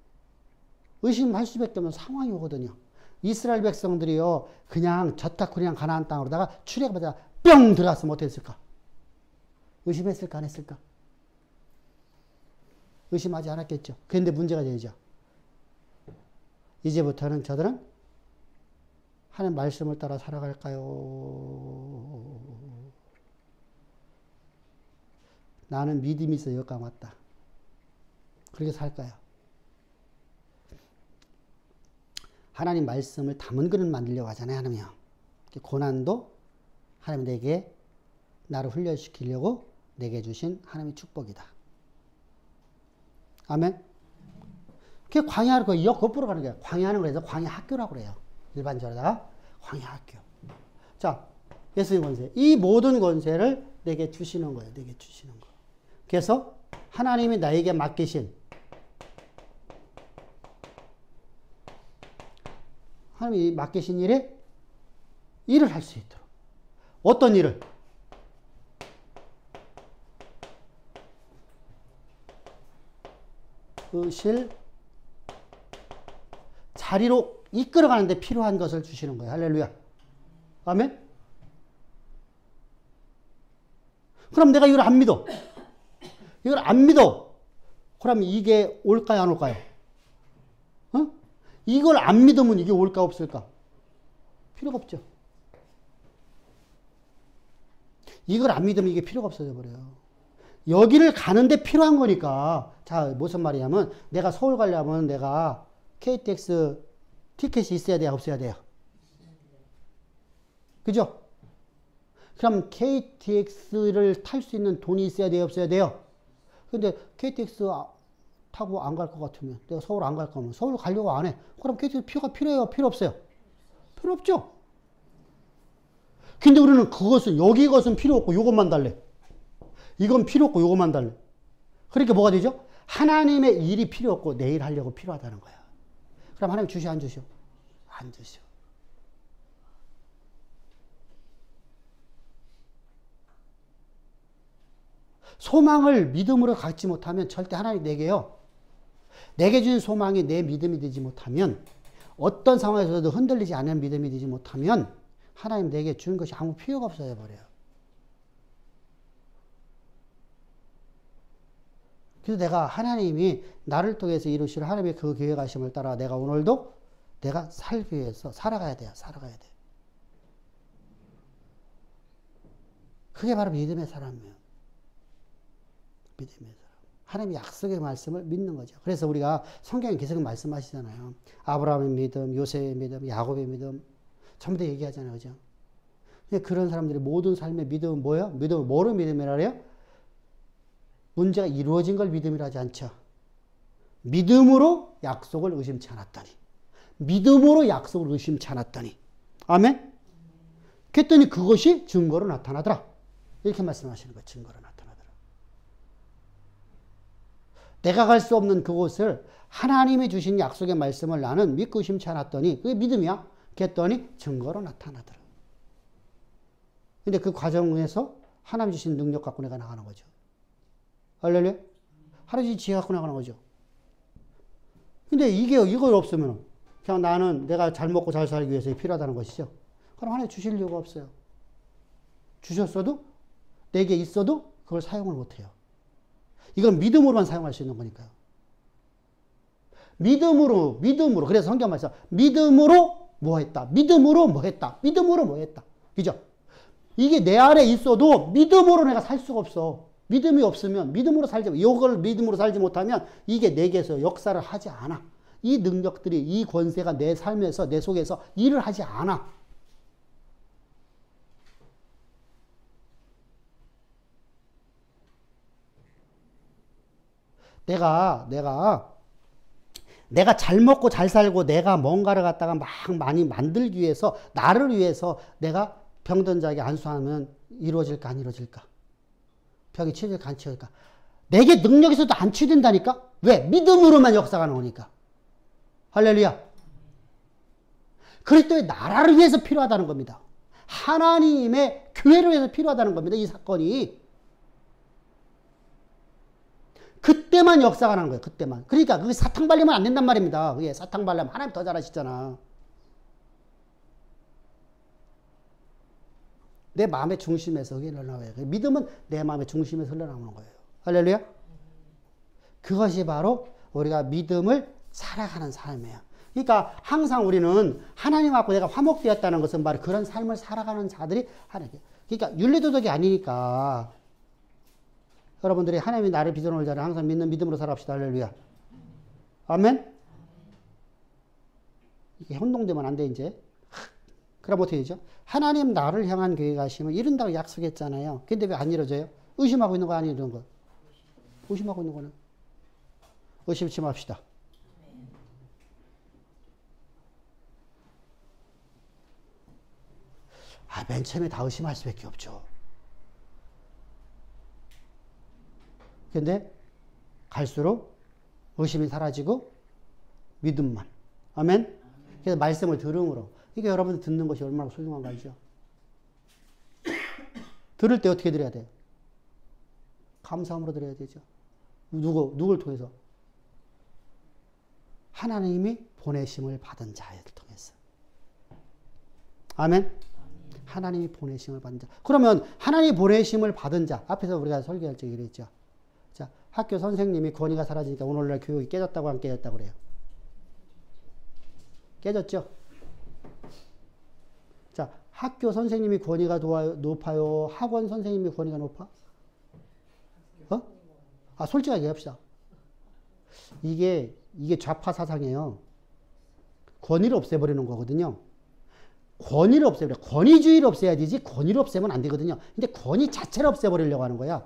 Speaker 1: 의심할 수밖에 없는 상황이 오거든요. 이스라엘 백성들이요, 그냥 저타 그냥 가나안 땅으로다가 출애굽하다가 뿅 들어갔으면 어땠을까? 의심했을까 안 했을까? 의심하지 않았겠죠. 그런데 문제가 되죠. 이제부터는 저들은 하나님 말씀을 따라 살아갈까요? 나는 믿음이 있어 여기까지 왔다. 그렇게 살까요? 하나님 말씀을 담은 그릇 만들려고 하잖아요. 하나님이요. 고난도 하나님 내게 나를 훈련시키려고 내게 주신 하나님의 축복이다. 아멘. 그게 광야하는 거, 거꾸로 가는 거예요. 광야하는 거에서 광야 학교라고 그래요. 일반적으로다가 광야 학교. 자, 예수님 권세. 이 모든 권세를 내게 주시는 거예요. 내게 주시는 거. 그래서 하나님이 나에게 맡기신 하나님이 맡기신 일을 할 수 있도록. 어떤 일을? 의실 자리로 이끌어가는데 필요한 것을 주시는 거예요. 할렐루야. 아멘. 그럼 내가 이걸 안 믿어. 이걸 안 믿어. 그럼 이게 올까요, 안 올까요? 어? 이걸 안 믿으면 이게 올까, 없을까? 필요가 없죠. 이걸 안 믿으면 이게 필요가 없어져 버려요. 여기를 가는데 필요한 거니까. 자, 무슨 말이냐면, 내가 서울 가려면 내가 KTX 티켓이 있어야 돼요, 없어야 돼요? 그죠? 그럼 KTX를 탈 수 있는 돈이 있어야 돼요, 없어야 돼요? 근데 KTX 타고 안 갈 것 같으면, 내가 서울 안 갈 거면, 서울 가려고 안 해. 그럼 KTX 표가 필요해요, 필요 없어요? 필요 없죠? 근데 우리는 여기 것은 필요 없고, 요것만 달래. 이건 필요 없고, 요것만 달래. 그러니까 뭐가 되죠? 하나님의 일이 필요 없고, 내 일 하려고 필요하다는 거야. 그럼 하나님 주시오, 안 주시오? 안 주시오. 소망을 믿음으로 갖지 못하면 절대 하나님 내게 주신 소망이 내 믿음이 되지 못하면, 어떤 상황에서도 흔들리지 않는 믿음이 되지 못하면 하나님 내게 주는 것이 아무 필요가 없어져 버려요. 그래서 내가 하나님이 나를 통해서 이루실 하나님의 그 계획하심을 따라 내가 오늘도 내가 살기 위해서 살아가야 돼요. 살아가야 돼. 그게 바로 믿음의 사람이에요. 믿음의 사람. 하나님의 약속의 말씀을 믿는 거죠. 그래서 우리가 성경에 계속 말씀하시잖아요. 아브라함의 믿음, 요셉의 믿음, 야곱의 믿음 전부 다 얘기하잖아요. 그죠? 그런 사람들이 모든 삶의 믿음은 뭐예요? 믿음은 뭐로 믿음이라 그래요? 문제가 이루어진 걸 믿음이라 하지 않죠. 믿음으로 약속을 의심치 않았더니. 믿음으로 약속을 의심치 않았더니. 아멘? 그랬더니 그것이 증거로 나타나더라. 이렇게 말씀하시는 거예요. 증거로 나타나더라. 내가 갈 수 없는 그곳을 하나님이 주신 약속의 말씀을 나는 믿고 의심치 않았더니 그게 믿음이야. 그랬더니 증거로 나타나더라. 근데 그 과정에서 하나님 주신 능력 갖고 내가 나가는 거죠. 할렐루야? 하나님 지혜 갖고 나가는 거죠. 근데 이걸 없으면 그냥 나는 내가 잘 먹고 잘 살기 위해서 필요하다는 것이죠. 그럼 하나님 주실 이유가 없어요. 주셨어도 내게 있어도 그걸 사용을 못해요. 이건 믿음으로만 사용할 수 있는 거니까요. 믿음으로. 그래서 성경 말씀 믿음으로 뭐 했다. 믿음으로 뭐 했다. 믿음으로 뭐 했다. 그죠? 이게 내 안에 있어도 믿음으로 내가 살 수가 없어. 믿음이 없으면 믿음으로 살지, 이걸 믿음으로 살지 못하면 이게 내게서 역사를 하지 않아. 이 능력들이, 이 권세가 내 삶에서, 내 속에서 일을 하지 않아. 내가 잘 먹고 잘 살고 내가 뭔가를 갖다가 막 많이 만들기 위해서, 나를 위해서 내가 병든 자에게 안수하면 이루어질까, 안 이루어질까? 벽이 치유될까, 안 치유될까? 내게 능력이 있어도 안 치유된다니까? 왜? 믿음으로만 역사가 나오니까. 할렐루야. 그리스도의 나라를 위해서 필요하다는 겁니다. 하나님의 교회를 위해서 필요하다는 겁니다. 이 사건이. 그때만 역사가 나는 거예요. 그때만. 그러니까 그게 사탕 발리면 안 된단 말입니다. 그게 사탕 발리면 하나님 더 잘하시잖아. 내 마음의 중심에서 그게 흘러나와요. 믿음은 내 마음의 중심에서 흘러나오는 거예요. 할렐루야. 그것이 바로 우리가 믿음을 살아가는 삶이에요. 그러니까 항상 우리는 하나님하고 내가 화목되었다는 것은 바로 그런 삶을 살아가는 자들이 하는 거예요. 그러니까 윤리도덕이 아니니까 여러분들이 하나님이 나를 빚어놓을 자를 항상 믿는 믿음으로 살아갑시다. 할렐루야. 아멘? 이게 혼동되면 안 돼, 이제. 그럼 어떻게 되죠? 하나님 나를 향한 계획하시면 이룬다고 약속했잖아요. 근데 왜 안 이루어져요? 의심하고 있는 거 아니에요, 이런 거. 의심하고 있는 거는. 의심치 맙시다. 맨 처음에 다 의심할 수밖에 없죠. 근데 갈수록 의심이 사라지고 믿음만. 아멘? 그래서 말씀을 들음으로. 이게 여러분들 듣는 것이 얼마나 소중한 거 알죠? 들을 때 어떻게 들어야 돼요? 감사함으로 들어야 되죠. 누굴 통해서? 하나님이 보내심을 받은 자를 통해서. 아멘? 하나님이 보내심을 받은 자. 그러면 하나님이 보내심을 받은 자. 앞에서 우리가 설교할 때 그랬죠. 자, 학교 선생님이 권위가 사라지니까 오늘날 교육이 깨졌다고 안 깨졌다고 그래요? 깨졌죠? 자, 학교 선생님이 권위가 높아요? 학원 선생님이 권위가 높아? 솔직하게 합시다. 이게 좌파 사상이에요. 권위를 없애버리는 거거든요. 권위를 없애버려. 권위주의를 없애야 되지 권위를 없애면 안 되거든요. 근데 권위 자체를 없애버리려고 하는 거야.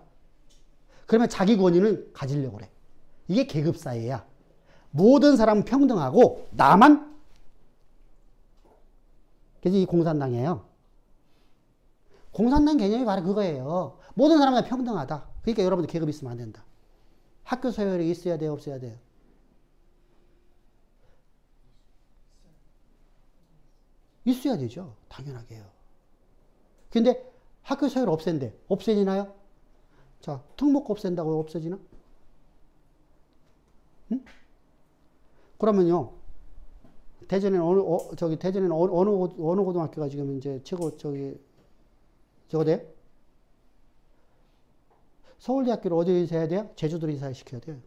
Speaker 1: 그러면 자기 권위는 가지려고 그래. 이게 계급사회야. 모든 사람은 평등하고 나만. 그래서 이 공산당이에요. 공산당 개념이 바로 그거예요. 모든 사람은 평등하다. 그러니까 여러분들 계급 있으면 안 된다. 학교 서열이 있어야 돼요? 없어야 돼요? 있어야 되죠. 당연하게요. 근데 학교 서열 없앤대. 없애지나요? 자, 특목고 없앤다고 없어지나? 응? 그러면요. 대전에는 대전에는 어느 고등학교가 지금 이제 최고 저거 돼? 서울대학교를 어디 이사해야 돼요? 제주도로 이사시켜야 돼요.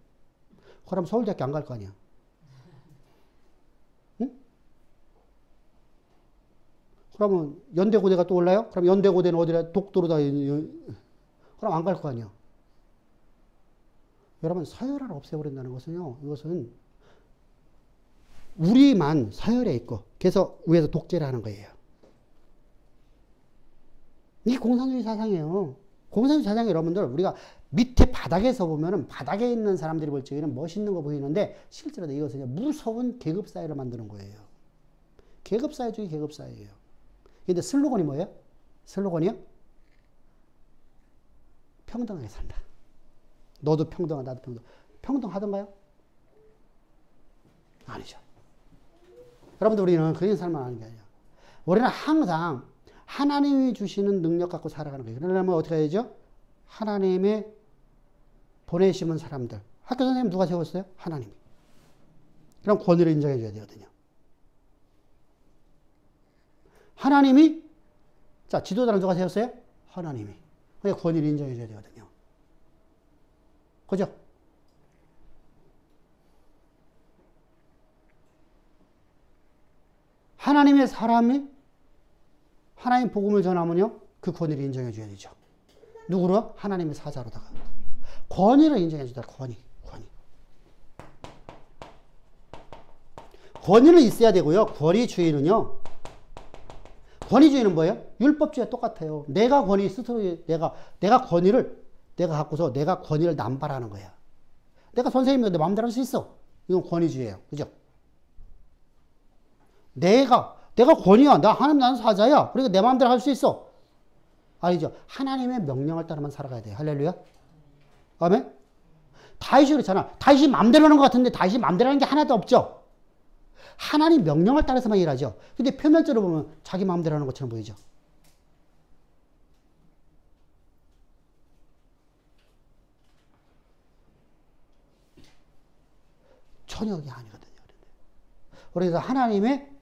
Speaker 1: 그럼 서울대학교 안 갈 거 아니야. 응? 그러면 연대고대가 또 올라요? 그럼 연대고대는 어디라? 독도로다. 그럼 안 갈 거 아니야. 여러분, 서열화를 없애버린다는 것은요. 이것은 우리만 서열에 있고 그래서 위에서 독재를 하는 거예요. 이게 공산주의 사상이에요. 공산주의 사상이 여러분들 우리가 밑에 바닥에서 보면은 바닥에 있는 사람들이 볼 적에는 멋있는 거 보이는데 실제로 이것은 무서운 계급사회를 만드는 거예요. 계급사회 중에 계급사회예요. 근데 슬로건이 뭐예요? 슬로건이요? 평등하게 산다. 너도 평등하다, 나도 평등. 평등하던가요? 아니죠. 여러분들 우리는 그런 삶을 하는 게 아니에요. 우리는 항상 하나님이 주시는 능력 갖고 살아가는 거예요. 그러려면 어떻게 해야죠? 하나님의 보내심은 사람들. 학교 선생님 누가 세웠어요? 하나님이. 그럼 권위를 인정해 줘야 되거든요. 하나님이, 자, 지도자를 누가 세웠어요? 하나님이. 그러니까 권위를 인정해 줘야 되거든요. 그죠? 하나님의 사람이 하나님 복음을 전하면요, 그 권위를 인정해 줘야 되죠. 누구로? 하나님의 사자로다가. 권위를 인정해 주다. 권위는 있어야 되고요. 권위주의는요. 권위주의는 뭐예요? 율법주의와 똑같아요. 내가 권위 스스로 내가 권위를 내가 갖고서 내가 권위를 남발하는 거야. 내가 선생님인데 내 마음대로 할 수 있어. 이건 권위주의예요. 그죠? 내가 권위야. 나는 사자야. 그러니까 내 마음대로 할 수 있어. 아니죠. 하나님의 명령을 따라만 살아가야 돼요. 할렐루야. 아멘? 다윗이 그렇잖아. 다윗이 마음대로 하는 것 같은데 다윗이 마음대로 하는 게 하나도 없죠. 하나님 명령을 따라서만 일하죠. 근데 표면적으로 보면 자기 마음대로 하는 것처럼 보이죠. 전혀 그게 아니거든요. 그래서 하나님의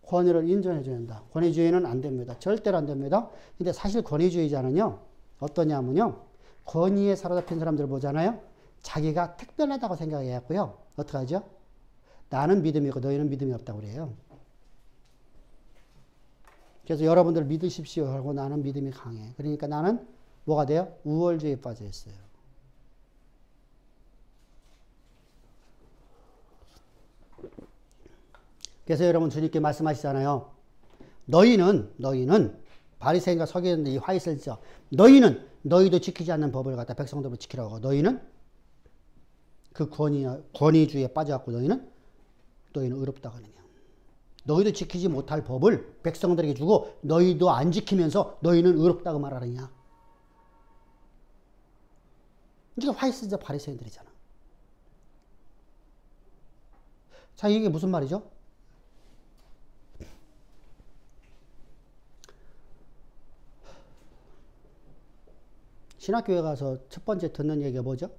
Speaker 1: 권위를 인정해 줘야 된다. 권위주의는 안 됩니다. 절대로 안 됩니다. 근데 사실 권위주의자는요, 어떠냐면요, 권위에 사로잡힌 사람들을 보잖아요. 자기가 특별하다고 생각해갖고요. 어떡하죠? 나는 믿음이 있고 너희는 믿음이 없다고 그래요. 그래서 여러분들 믿으십시오 하고 나는 믿음이 강해. 그러니까 나는 뭐가 돼요? 우월주의에 빠져 있어요. 그래서 여러분 주님께 말씀하시잖아요. 너희는 바리새인과 서기관들이 이 화이스를 써. 너희도 지키지 않는 법을 갖다 백성들을 지키라고 하고 너희는 그 권위주의에 빠져갖고 너희는 의롭다고 하느냐. 너희도 지키지 못할 법을 백성들에게 주고 너희도 안 지키면서 너희는 의롭다고 말하느냐. 이게 화이스자 바리새인들이잖아. 자, 이게 무슨 말이죠? 신학교에 가서 첫 번째 듣는 얘기가 뭐죠?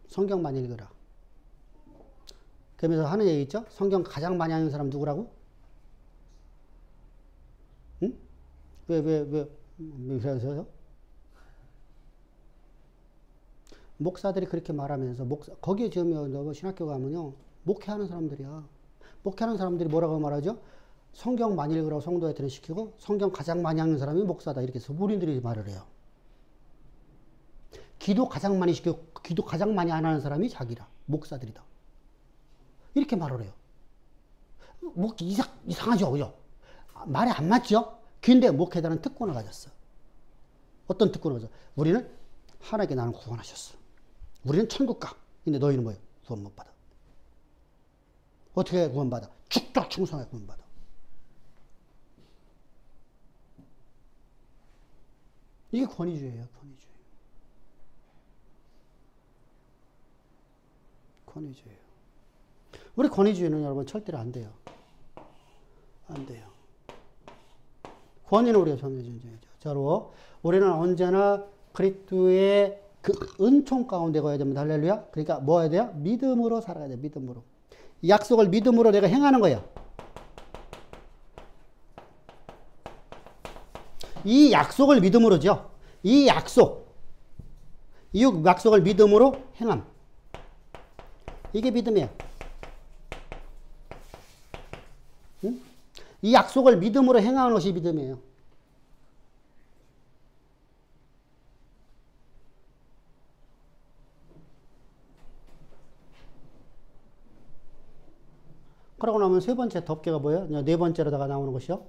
Speaker 1: 성경 많이 읽어라. 그러면서 하는 얘기 있죠? 성경 가장 많이 하는 사람 누구라고? 응? 왜 목사들이 그렇게 말하면서, 거기에 지금 신학교 가면요, 목회하는 사람들이야. 목회하는 사람들이 뭐라고 말하죠? 성경 많이 읽으라고 성도한테는 시키고, 성경 가장 많이 하는 사람이 목사다. 이렇게 해서 무린들이 말을 해요. 기도 가장 많이 시키고, 기도 가장 많이 안 하는 사람이 자기라. 목사들이다. 이렇게 말을 해요. 뭐, 이상하죠? 그죠? 말이 안 맞죠? 근데 목회자는 특권을 가졌어. 어떤 특권을 가졌어? 우리는 하나님께 나는 구원하셨어. 우리는 천국 가. 근데 너희는 뭐예요? 구원 못 받아. 어떻게 구원받아? 죽도록 충성하게 구원받아. 이게 권위주의예요. 권위주의. 권위주의예요. 우리 권위주의는 여러분 절대로 안 돼요. 안 돼요. 권위는 우리가 정해준죠. 자로 우리는 언제나 그리스도의 그 은총 가운데 가야 됩니다. 할렐루야. 그러니까 뭐 해야 돼요? 믿음으로 살아가야 돼요. 믿음으로. 이 약속을 믿음으로 내가 행하는 거야. 이 약속을 믿음으로죠. 이 약속을 믿음으로 행함. 이게 믿음이에요. 응? 이 약속을 믿음으로 행하는 것이 믿음이에요. 그러고 나면 세 번째 덮개가 뭐예요? 네 번째로다가 나오는 것이요.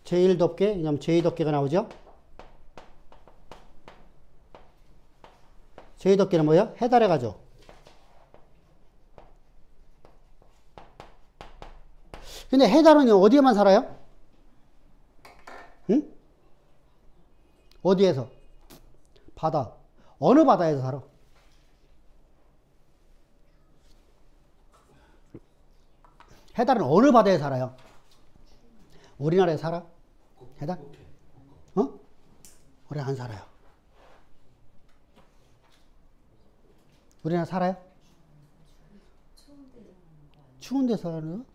Speaker 1: 제1덮개, 왜냐면 제2덮개가 나오죠. 제2덮개는 뭐예요? 해달의 가족. 근데 해달은 어디에만 살아요? 응? 어디에서? 바다. 어느 바다에서 살아? 해달은 어느 바다에 살아요? 우리나라에 살아? 해달? 어? 우리 안 살아요. 우리나라 살아요? 추운 데 사는?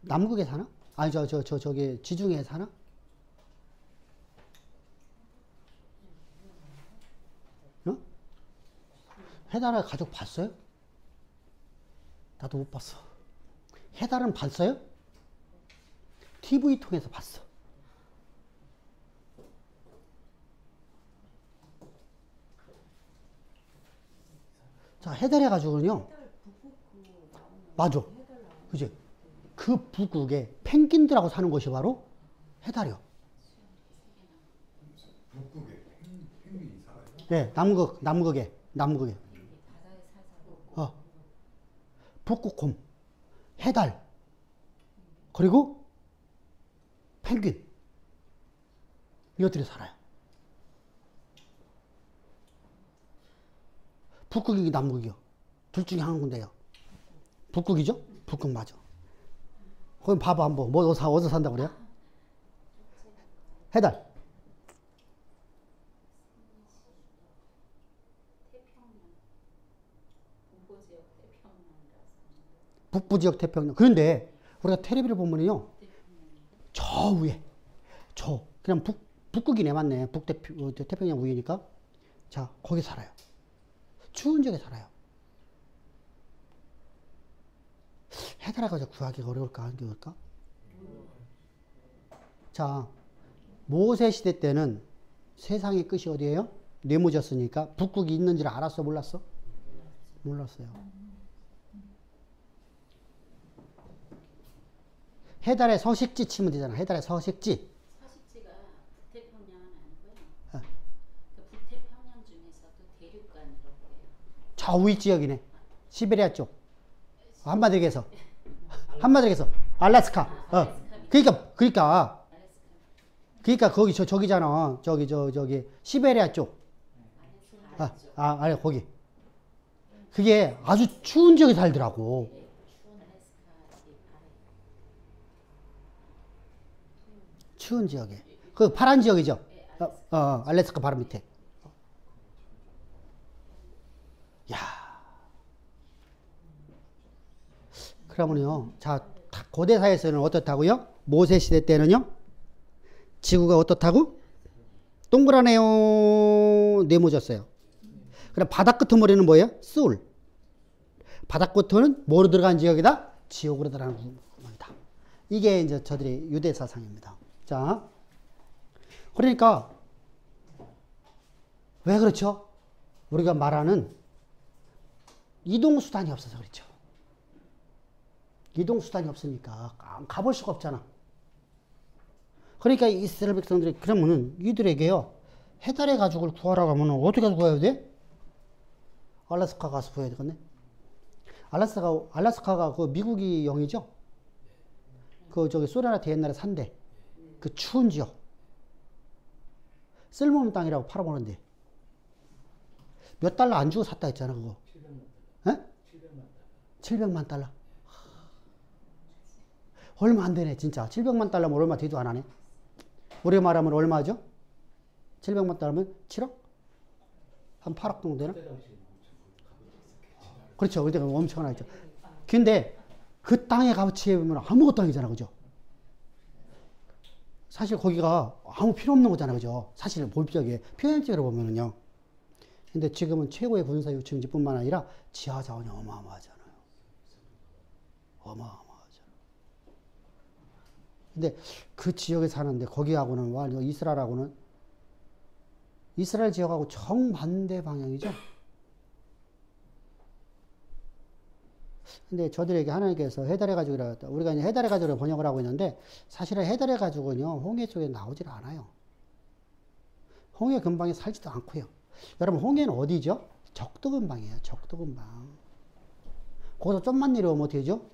Speaker 1: 남극에 사나? 아니, 저기, 지중해에 사나? 어? 해달의 가족 봤어요? 나도 못 봤어. 해달은 봤어요? TV 통해서 봤어. 자, 해달의 가족은요. 맞아. 그지? 그 북극에 펭귄들하고 사는 곳이 바로 해달이요.
Speaker 2: 북극에 펭귄이 살아요?
Speaker 1: 네, 남극에. 북극곰, 해달, 그리고 펭귄. 이것들이 살아요. 북극이 남극이요. 둘 중에 한 군데요. 북극이죠? 북극 맞아. 거기 봐봐 한번. 뭐 어디서 산다고 그래요? 해달. 북부지역 태평양. 그런데 우리가 텔레비를 보면요, 저 위에, 그냥 북극이네, 맞네. 태평양 위니까. 자, 거기 살아요. 추운 지역에 살아요. 해달아 가지고 구하기가 어려울까, 안 어려울까? 자, 모세 시대 때는 세상의 끝이 어디예요? 뇌무졌으니까 북극이 있는 줄 알았어, 몰랐어? 몰랐어요. 해달의 서식지 치면 되잖아. 해달의 서식지.
Speaker 3: 서식지가 북태평양은 아니고요. 그 북태평양 중에서도 대륙간으로 보여요.
Speaker 1: 저 위 지역이네. 시베리아 쪽. 한마디로 해서. 알래스카. 그러니까 거기 저기잖아. 저기 시베리아 쪽. 아니 거기. 그게 아주 추운 지역에 살더라고. 추운 지역에. 그 파란 지역이죠. 알래스카 바로 밑에. 야. 그러면요. 자, 고대 사회에서는 어떻다고요? 모세 시대 때는요. 지구가 어떻다고? 동그라네요. 네모졌어요. 그럼 바닥 끄트머리는 뭐예요? 스울. 바닥 끄트는 뭐로 들어간 지역이다? 지옥으로 들어가는 구멍이다. 이게 이제 저들의 유대 사상입니다. 자, 그러니까 왜 그렇죠? 우리가 말하는 이동 수단이 없어서 그렇죠. 이동 수단이 없으니까 가볼 수가 없잖아. 그러니까 이스라엘 백성들이 그러면은 이들에게요 해달의 가죽을 구하라고 하면 어떻게 구해야 돼? 알래스카 가서 구해야 되겠네. 알래스카가 그 미국이 영이죠. 그 저기 소련한테 옛날에 산대. 그 추운 지역. 쓸모없는 땅이라고 팔아보는데 몇 달러 안 주고 샀다 했잖아 그거. 700만 달러. 얼마 안 되네 진짜. 700만 달러면 얼마 되도 안 하네. 우리 말하면 얼마죠? 700만 달러면 7억? 한 8억 정도 되나? 그렇죠. 그때 엄청나죠. 근데 그 땅의 가치에 보면 아무것도 아니잖아. 그죠? 사실 거기가 아무 필요 없는 거잖아. 그죠? 사실 볼적에 표현적으로 보면은요. 근데 지금은 최고의 군사 유층지뿐만 아니라 지하 자원이 어마어마하잖아요. 어마어마하잖아. 근데 그 지역에 사는데 거기하고는 이스라엘 지역하고 정반대 방향이죠. 근데 저들에게 하나님께서 해달의 가죽이라고 했다. 우리가 이제 해달의 가죽으로 번역을 하고 있는데 사실은 해달의 가죽은요 홍해 쪽에 나오질 않아요. 홍해 근방에 살지도 않고요. 여러분 홍해는 어디죠? 적도 근방이에요. 적도 근방. 거기서 좀만 내려오면 어떻게 되죠?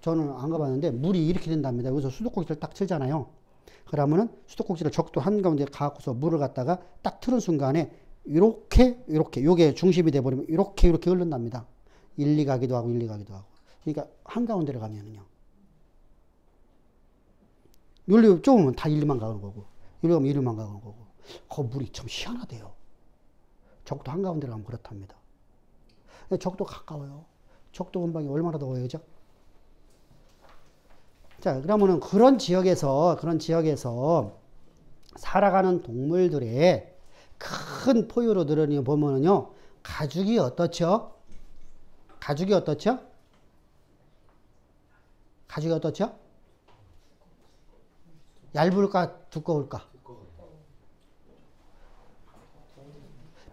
Speaker 1: 저는 안 가봤는데 물이 이렇게 된답니다. 여기서 수도꼭지를 딱 틀잖아요. 그러면은 수도꼭지를 적도 한가운데 갖고서 물을 갖다가 딱 틀은 순간에 이렇게 요게 중심이 돼버리면 이렇게 흐른답니다. 1, 2 가기도 하고 1, 2 가기도 하고. 그러니까 한가운데를 가면은요. 여기 좁으면 다 1, 2만 가는 거고. 여기 가면 1, 2만 가는 거고. 그 물이 참 희한하대요. 적도 한가운데를 가면 그렇답니다. 적도 가까워요. 적도 근방이 얼마나 더워야죠? 자, 그러면은 그런 지역에서 살아가는 동물들의 큰 포유로 들으니 보면은요, 가죽이 어떻죠? 가죽이 어떻죠? 얇을까, 두꺼울까?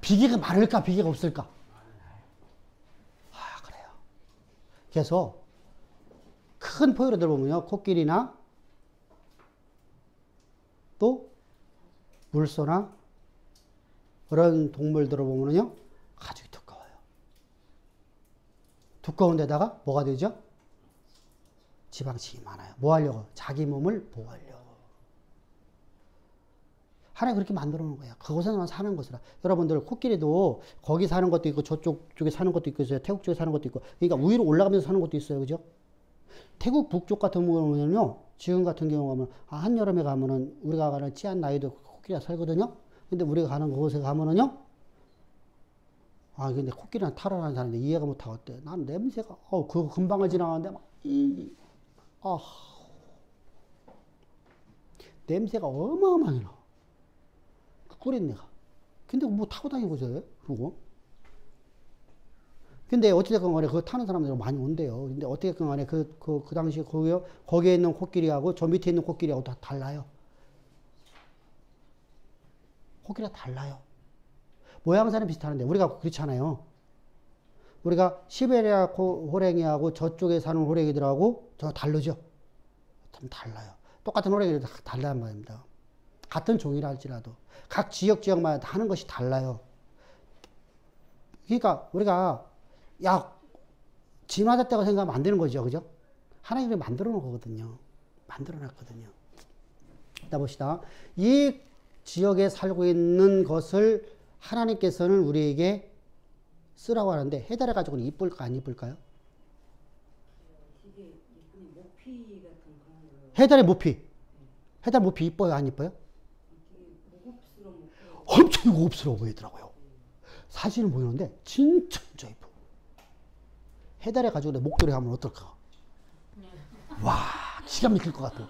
Speaker 1: 비계가 많을까, 비계가 없을까? 아, 그래요. 그래서 큰 포유로 들어보면요, 코끼리나 또 물소나 그런 동물들을 보면요, 가죽이 두꺼워요. 두꺼운 데다가 뭐가 되죠? 지방층이 많아요. 뭐 하려고? 자기 몸을 보호하려고. 하나님 그렇게 만들어 놓은 거야. 그곳에만 사는 것이라. 여러분들 코끼리도 거기 사는 것도 있고 저쪽 쪽에 사는 것도 있고 태국 쪽에 사는 것도 있고 그러니까 위로 올라가면서 사는 것도 있어요. 그죠? 태국 북쪽 같은 경우는요. 지금 같은 경우 가면 한여름에 가면은 우리가 가는 치안나이도 코끼리가 살거든요. 근데 우리가 가는 그곳에 가면은요. 근데 코끼리는 타러 가는 사람인데 이해가 못 하겠대. 난 냄새가 그 근방을 지나가는데 막 냄새가 어마어마하게 나. 꿀했네가. 근데 뭐 타고 다니고 저래? 그러고. 근데 어찌됐건 간에 그거 타는 사람들이 많이 온대요. 근데 어찌됐건 간에 그 당시에 거기에 있는 코끼리하고 저 밑에 있는 코끼리하고 다 달라요. 코끼리가 달라요. 모양새는 비슷하는데 우리가 그렇잖아요. 우리가 시베리아 호랭이하고 저쪽에 사는 호랭이들하고 저 다르죠? 좀 달라요. 똑같은 호랭이들 다 달라는 말입니다. 같은 종이라 할지라도 각 지역마다 하는 것이 달라요. 그러니까 우리가 지마다 때가 생각하면 안 되는 거죠. 그죠? 하나님이 만들어 놓은 거거든요. 만들어 놨거든요. 자, 봅시다. 이 지역에 살고 있는 것을 하나님께서는 우리에게 쓰라고 하는데 해달의 가죽은 이쁠까 안 이쁠까요?
Speaker 4: 이게 모피 같은 그런 거.
Speaker 1: 해달의 모피. 해달 모피 이뻐요 안 이뻐요?
Speaker 4: 이게 고급스러운
Speaker 1: 엄청 고급스러워 보이더라고요. 사진을 보이는데 진짜 이뻐. 해달의 가죽에 목도리 하면 어떨까? 와, 기가 막힐 것 같아.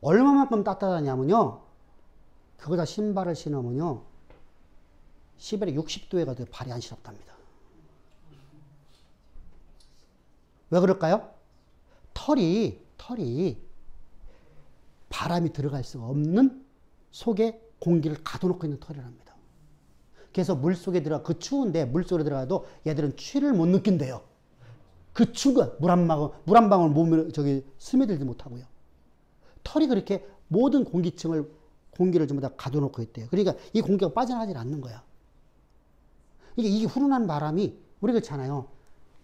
Speaker 1: 얼마만큼 따뜻하냐면요. 그거다 신발을 신으면요. 시베리아 60도에 가도 발이 안 시렵답니다. 왜 그럴까요? 털이 바람이 들어갈 수가 없는 속에 공기를 가둬놓고 있는 털이랍니다. 그래서 물 속에 그 추운데 물 속에 들어가도 얘들은 추위를 못 느낀대요. 그 추가 물 한 방울 몸에 스며들지 못하고요. 털이 그렇게 모든 공기를 전부 다 가둬놓고 있대요. 그러니까 이 공기가 빠져나가지 않는 거야. 이게 훈훈한 바람이 우리 그렇잖아요.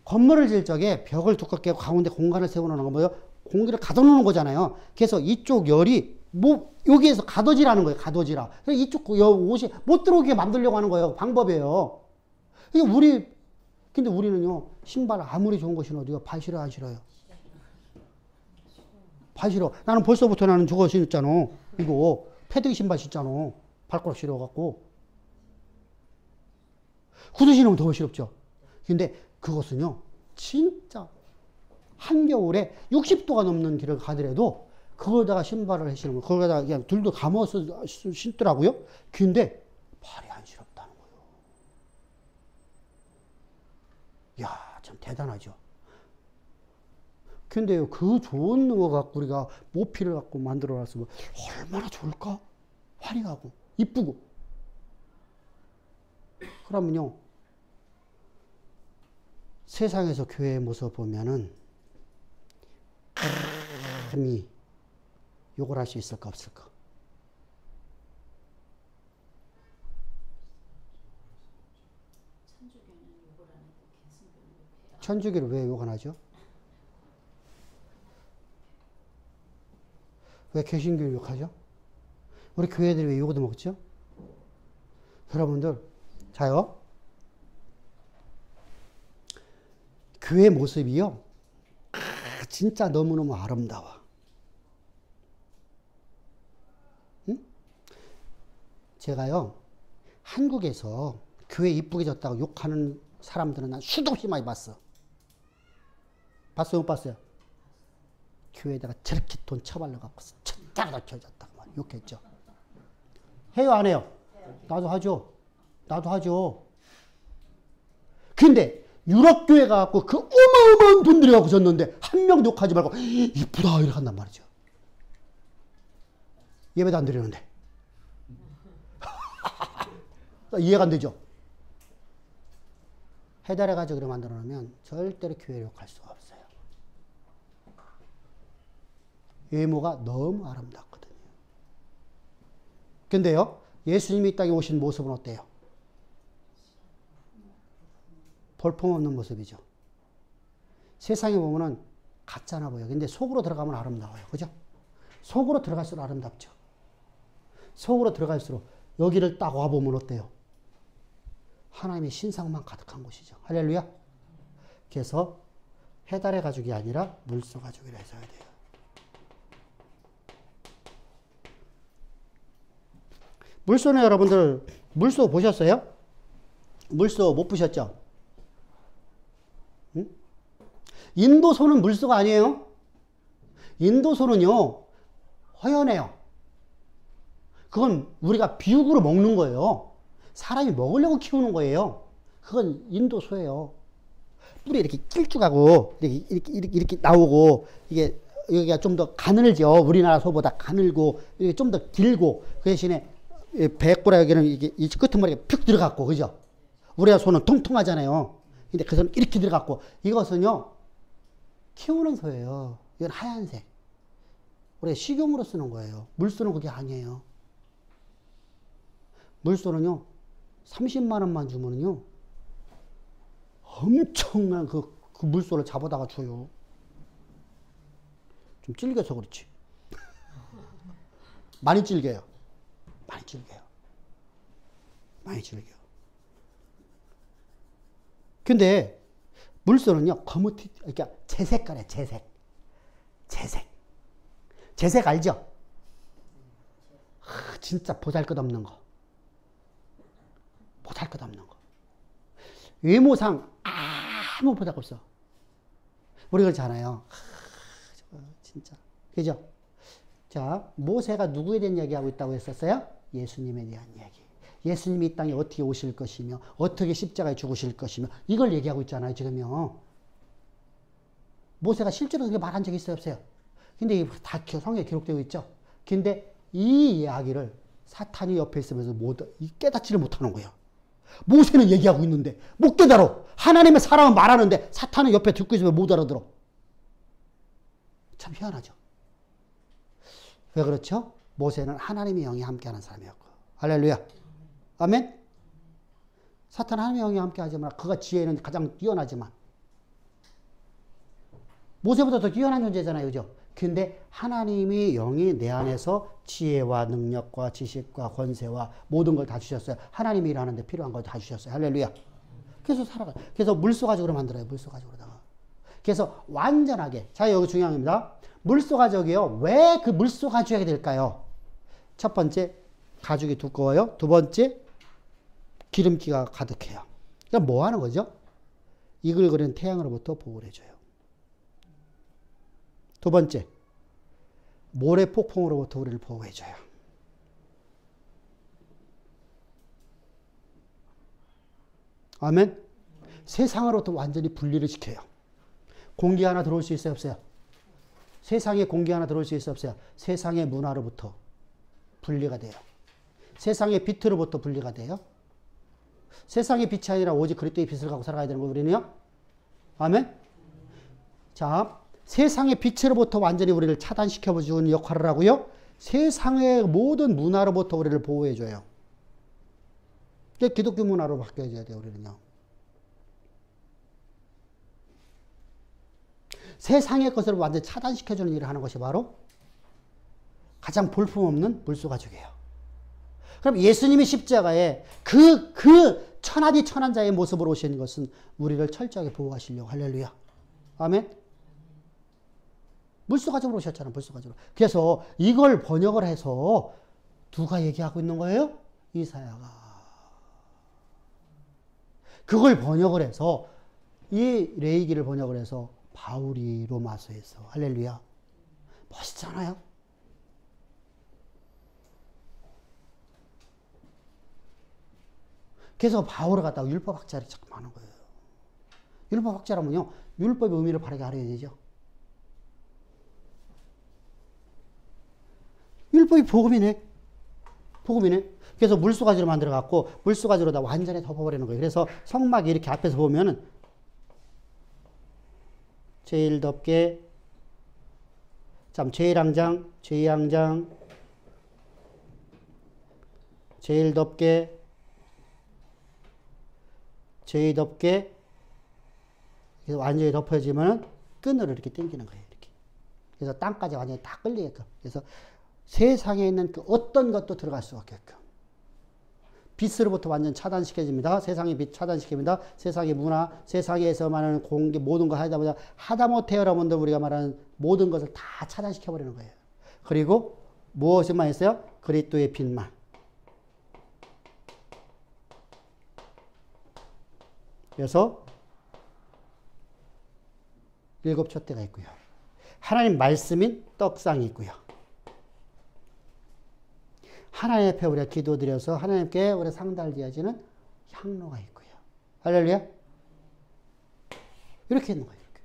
Speaker 1: 건물을 지을 적에 벽을 두껍게 하고 가운데 공간을 세워놓는 거 뭐예요? 공기를 가둬놓는 거잖아요. 그래서 이쪽 열이 여기에서 가둬지라는 거예요. 가둬지라. 그래서 이쪽 옷이 못 들어오게 만들려고 하는 거예요. 방법이에요. 근데 우리는요, 신발 아무리 좋은 거 신어도요, 발 싫어, 안 싫어요? 발 싫어. 나는 벌써부터 나는 저거 신었잖아. 이거, 패딩 신발 신잖아. 발가락 싫어갖고. 구두 신으면 더 싫었죠. 근데 그것은요, 진짜 한겨울에 60도가 넘는 길을 가더라도 그거다가 신발을 신으면 그거다가 그냥 둘도 감아서 신더라고요. 근데 발이 안 시렵다는 거예요. 이야, 참 대단하죠. 근데요, 그 좋은 거 갖고 우리가 모피를 갖고 만들어 놨으면 얼마나 좋을까? 화려하고 이쁘고. 그러면요, 세상에서 교회의 모습 보면은 감히 욕을 할 수 있을까 없을까? 천주교를 왜 욕 안 하죠? 왜 개신교를 욕하죠? 우리 교회들이 왜 욕을 먹죠? 여러분들, 자요. 교회 모습이요. 진짜 너무너무 아름다워. 응? 제가요, 한국에서 교회 이쁘게 졌다고 욕하는 사람들은 난 수도 없이 많이 봤어. 봤어요, 못 봤어요? 교회에다가 저렇게 돈 처발려갖고 쳤다가 켜졌다고 막 욕했죠. 해요, 안 해요? 나도 하죠. 나도 하죠. 근데 유럽 교회 가갖고 그 어마어마한 분들이 갖고 졌는데 한 명도 욕하지 말고 이쁘다 이렇게 한단 말이죠. 예배도 안 드리는데. 이해가 안 되죠? 해달의 가족으로 만들어 놓으면 절대로 교회를 욕할 수가 없어요. 외모가 너무 아름답거든요. 근데요, 예수님이 이 땅에 오신 모습은 어때요? 볼품없는 모습이죠. 세상에 보면은 가짜나 보여. 근데 속으로 들어가면 아름다워요. 그죠? 속으로 들어갈수록 아름답죠. 속으로 들어갈수록 여기를 딱 와보면 어때요? 하나님의 신상만 가득한 곳이죠. 할렐루야. 그래서 해달의 가죽이 아니라 물소 가죽이라 해서 해야 돼요. 물소는 여러분들 물소 보셨어요? 물소 못 보셨죠? 응? 인도소는 물소가 아니에요. 인도소는요, 허연해요. 그건 우리가 비육으로 먹는 거예요. 사람이 먹으려고 키우는 거예요. 그건 인도소예요. 뿔이 이렇게 길쭉하고, 이렇게 나오고, 이게, 여기가 좀 더 가늘죠. 우리나라 소보다 가늘고, 이게 좀 더 길고, 그 대신에 배꼬라 여기는 이게 이 끄트머리가 푹 들어갔고, 그죠? 우리나라 소는 통통하잖아요. 근데 그 소는 이렇게 들어갔고, 이것은요, 키우는 소예요. 이건 하얀색. 우리가 식용으로 쓰는 거예요. 물소는 그게 아니에요. 물소는요, 30만 원만 주면은요, 엄청난 그 물소를 잡아다가 줘요. 좀 질겨서 그렇지. 많이 질겨요. 많이 질겨요. 많이 질겨요. 근데 물소는요, 그러니까 재색깔이에요, 재색. 재색 알죠? 진짜 보잘것없는 거. 보잘것없는 거. 외모상 아무 보잘것없어. 우리 그렇잖아요. 진짜. 그죠? 자, 모세가 누구에 대한 이야기하고 있다고 했었어요? 예수님에 대한 이야기. 예수님이 이 땅에 어떻게 오실 것이며 어떻게 십자가에 죽으실 것이며 이걸 얘기하고 있잖아요. 지금요. 모세가 실제로 그렇게 말한 적이 있어요? 없어요? 근데 이게 다 성경에 기록되고 있죠. 근데 이 이야기를 사탄이 옆에 있으면서 깨닫지를 못하는 거예요. 모세는 얘기하고 있는데 못 깨달아. 하나님의 사랑은 말하는데 사탄은 옆에 듣고 있으면 못 알아들어. 참 희한하죠. 왜 그렇죠? 모세는 하나님의 영이 함께하는 사람이었고. 할렐루야. 아멘. 사탄은 하나님의 영이 함께하지만 그가 지혜는 가장 뛰어나지만 모세보다 더 뛰어난 존재잖아요. 그죠? 근데 하나님이 영이 내 안에서 지혜와 능력과 지식과 권세와 모든 걸 다 주셨어요. 하나님이 일하는데 필요한 걸 다 주셨어요. 할렐루야. 그래서 살아가요. 그래서 물소가죽으로 만들어요. 물소가죽으로다가. 그래서 완전하게. 자, 여기 중요한 겁니다. 물소가죽이요. 왜 그 물소가죽이 될까요? 첫 번째, 가죽이 두꺼워요. 두 번째, 기름기가 가득해요. 그럼 뭐 하는 거죠? 이글거리는 태양으로부터 보호를 해줘요. 두 번째, 모래 폭풍으로부터 우리를 보호해줘요. 아멘. 세상으로부터 완전히 분리를 시켜요. 공기 하나 들어올 수 있어요? 없어요? 세상에 공기 하나 들어올 수 있어요? 없어요? 세상의 문화로부터 분리가 돼요. 세상의 빛으로부터 분리가 돼요. 세상의 빛이 아니라 오직 그리스도의 빛을 갖고 살아가야 되는 거예요, 우리는요. 아멘. 자, 세상의 빛으로부터 완전히 우리를 차단시켜주는 역할을 하고요. 세상의 모든 문화로부터 우리를 보호해줘요. 기독교 문화로 바뀌어줘야 돼요, 우리는요. 세상의 것을 완전히 차단시켜주는 일을 하는 것이 바로 가장 볼품없는 물소가죽이에요. 그럼 예수님이 십자가에 그 천하디 천한자의 모습으로 오신 것은 우리를 철저하게 보호하시려고. 할렐루야. 아멘. 물소가죽으로 오셨잖아요. 물소가죽으로. 그래서 이걸 번역을 해서 누가 얘기하고 있는 거예요? 이사야가. 그걸 번역을 해서 이 레위기를 번역을 해서 바울이 로마서에서. 할렐루야. 멋있잖아요. 그래서 바울을 갖다가 율법학자를 자꾸 하는 거예요. 율법학자라면요, 율법의 의미를 바르게 알아야 되죠. 율법이 복음이네. 복음이네. 그래서 물소가지로 만들어갖고 물소가지로 다 완전히 덮어버리는 거예요. 그래서 성막이 이렇게 앞에서 보면은 제일 덥게, 제일항장, 제일항장, 제일 덥게, 제일 덥게, 그래서 완전히 덮어지면은 끈으로 이렇게 당기는 거예요. 이렇게. 그래서 땅까지 완전히 다 끌리게끔. 그래서 세상에 있는 그 어떤 것도 들어갈 수 없게끔. 빛으로부터 완전 차단시켜집니다. 세상의 빛 차단시킵니다. 세상의 문화, 세상에서 말하는 공기, 모든 걸 하다 못해 여러분들 우리가 말하는 모든 것을 다 차단시켜버리는 거예요. 그리고 무엇만 했어요? 그리스도의 빛만. 그래서 7 촛대가 있고요. 하나님 말씀인 떡상이 있고요. 하나님 앞에 우리가 기도드려서 하나님께 우리 상달을 지어지는 향로가 있고요. 할렐루야. 이렇게 있는 거예요. 이렇게.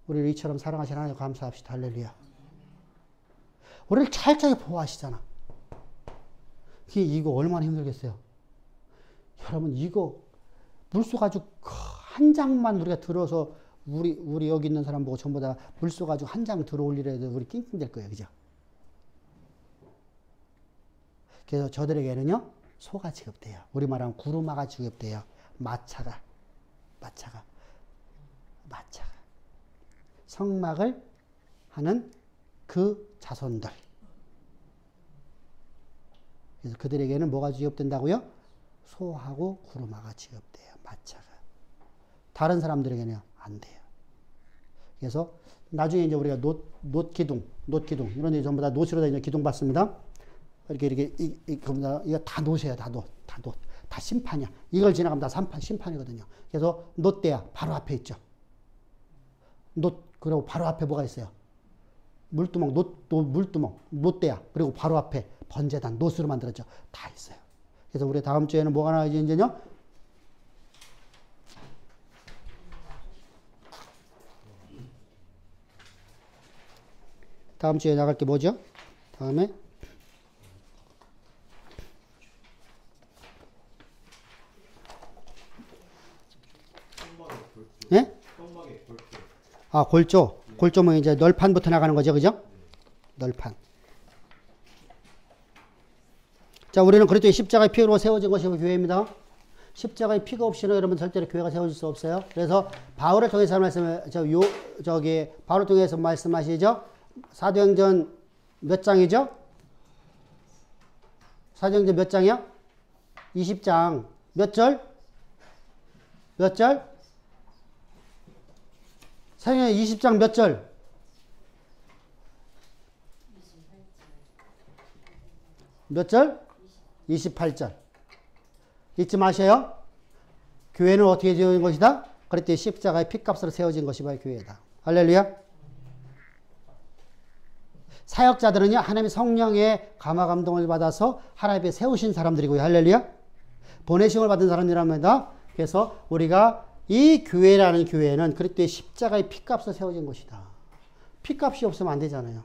Speaker 1: 우리를 이처럼 사랑하시는 하나님 감사합시다. 할렐루야. 우리를 철저히 보호하시잖아. 이거 얼마나 힘들겠어요. 여러분 이거 물소가죽 한 장만 우리가 들어서 우리 여기 있는 사람 보고 전부 다 물소가죽 한 장 들어올리려 해도 우리 낑낑댈 거예요. 그죠? 그래서 저들에게는요, 소가 지급돼요. 우리 말하면 구루마가 지급돼요. 마차가. 성막을 하는 그 자손들. 그래서 그들에게는 뭐가 지급된다고요? 소하고 구루마가 지급돼요. 마차가. 다른 사람들에게는 안 돼요. 그래서 나중에 이제 우리가 노기둥 이런 데 전부 다 노시로 다 이제 기둥 받습니다. 이렇게 이거 다 노시야, 다 심판이야. 이걸 지나가면 다 심판이거든요. 그래서 노대야 바로 앞에 있죠. 그리고 바로 앞에 뭐가 있어요? 물두멍, 물두멍, 노대야. 그리고 바로 앞에 번제단, 노수로 만들었죠. 다 있어요. 그래서 우리 다음 주에는 뭐가 나와야지 이제요? 다음 주에 나갈 게 뭐죠? 다음에 예? 아, 골조. 골조면 이제 널판부터 나가는 거죠. 그죠? 널판. 자, 우리는 그리스도의 십자가의 피로 세워진 것이 교회입니다. 십자가의 피가 없이는 여러분 절대로 교회가 세워질 수 없어요. 그래서 바울을 통해서 바울을 통해서 말씀하시죠. 사도행전 몇 장이죠? 사도행전 몇 장이야? 20장. 몇 절? 몇 절? 사도행전 20장 몇 절? 몇 절? 28절. 잊지 마세요. 교회는 어떻게 지어진 것이다? 그랬더니 십자가의 피값으로 세워진 것이 바로 교회다. 할렐루야. 사역자들은요, 하나님의 성령의 감화 감동을 받아서 하나님께 세우신 사람들이고요. 할렐루야. 보내심을 받은 사람이랍니다. 그래서 우리가 이 교회라는 교회는 그리스도의 십자가의 피값으로 세워진 것이다. 피값이 없으면 안 되잖아요.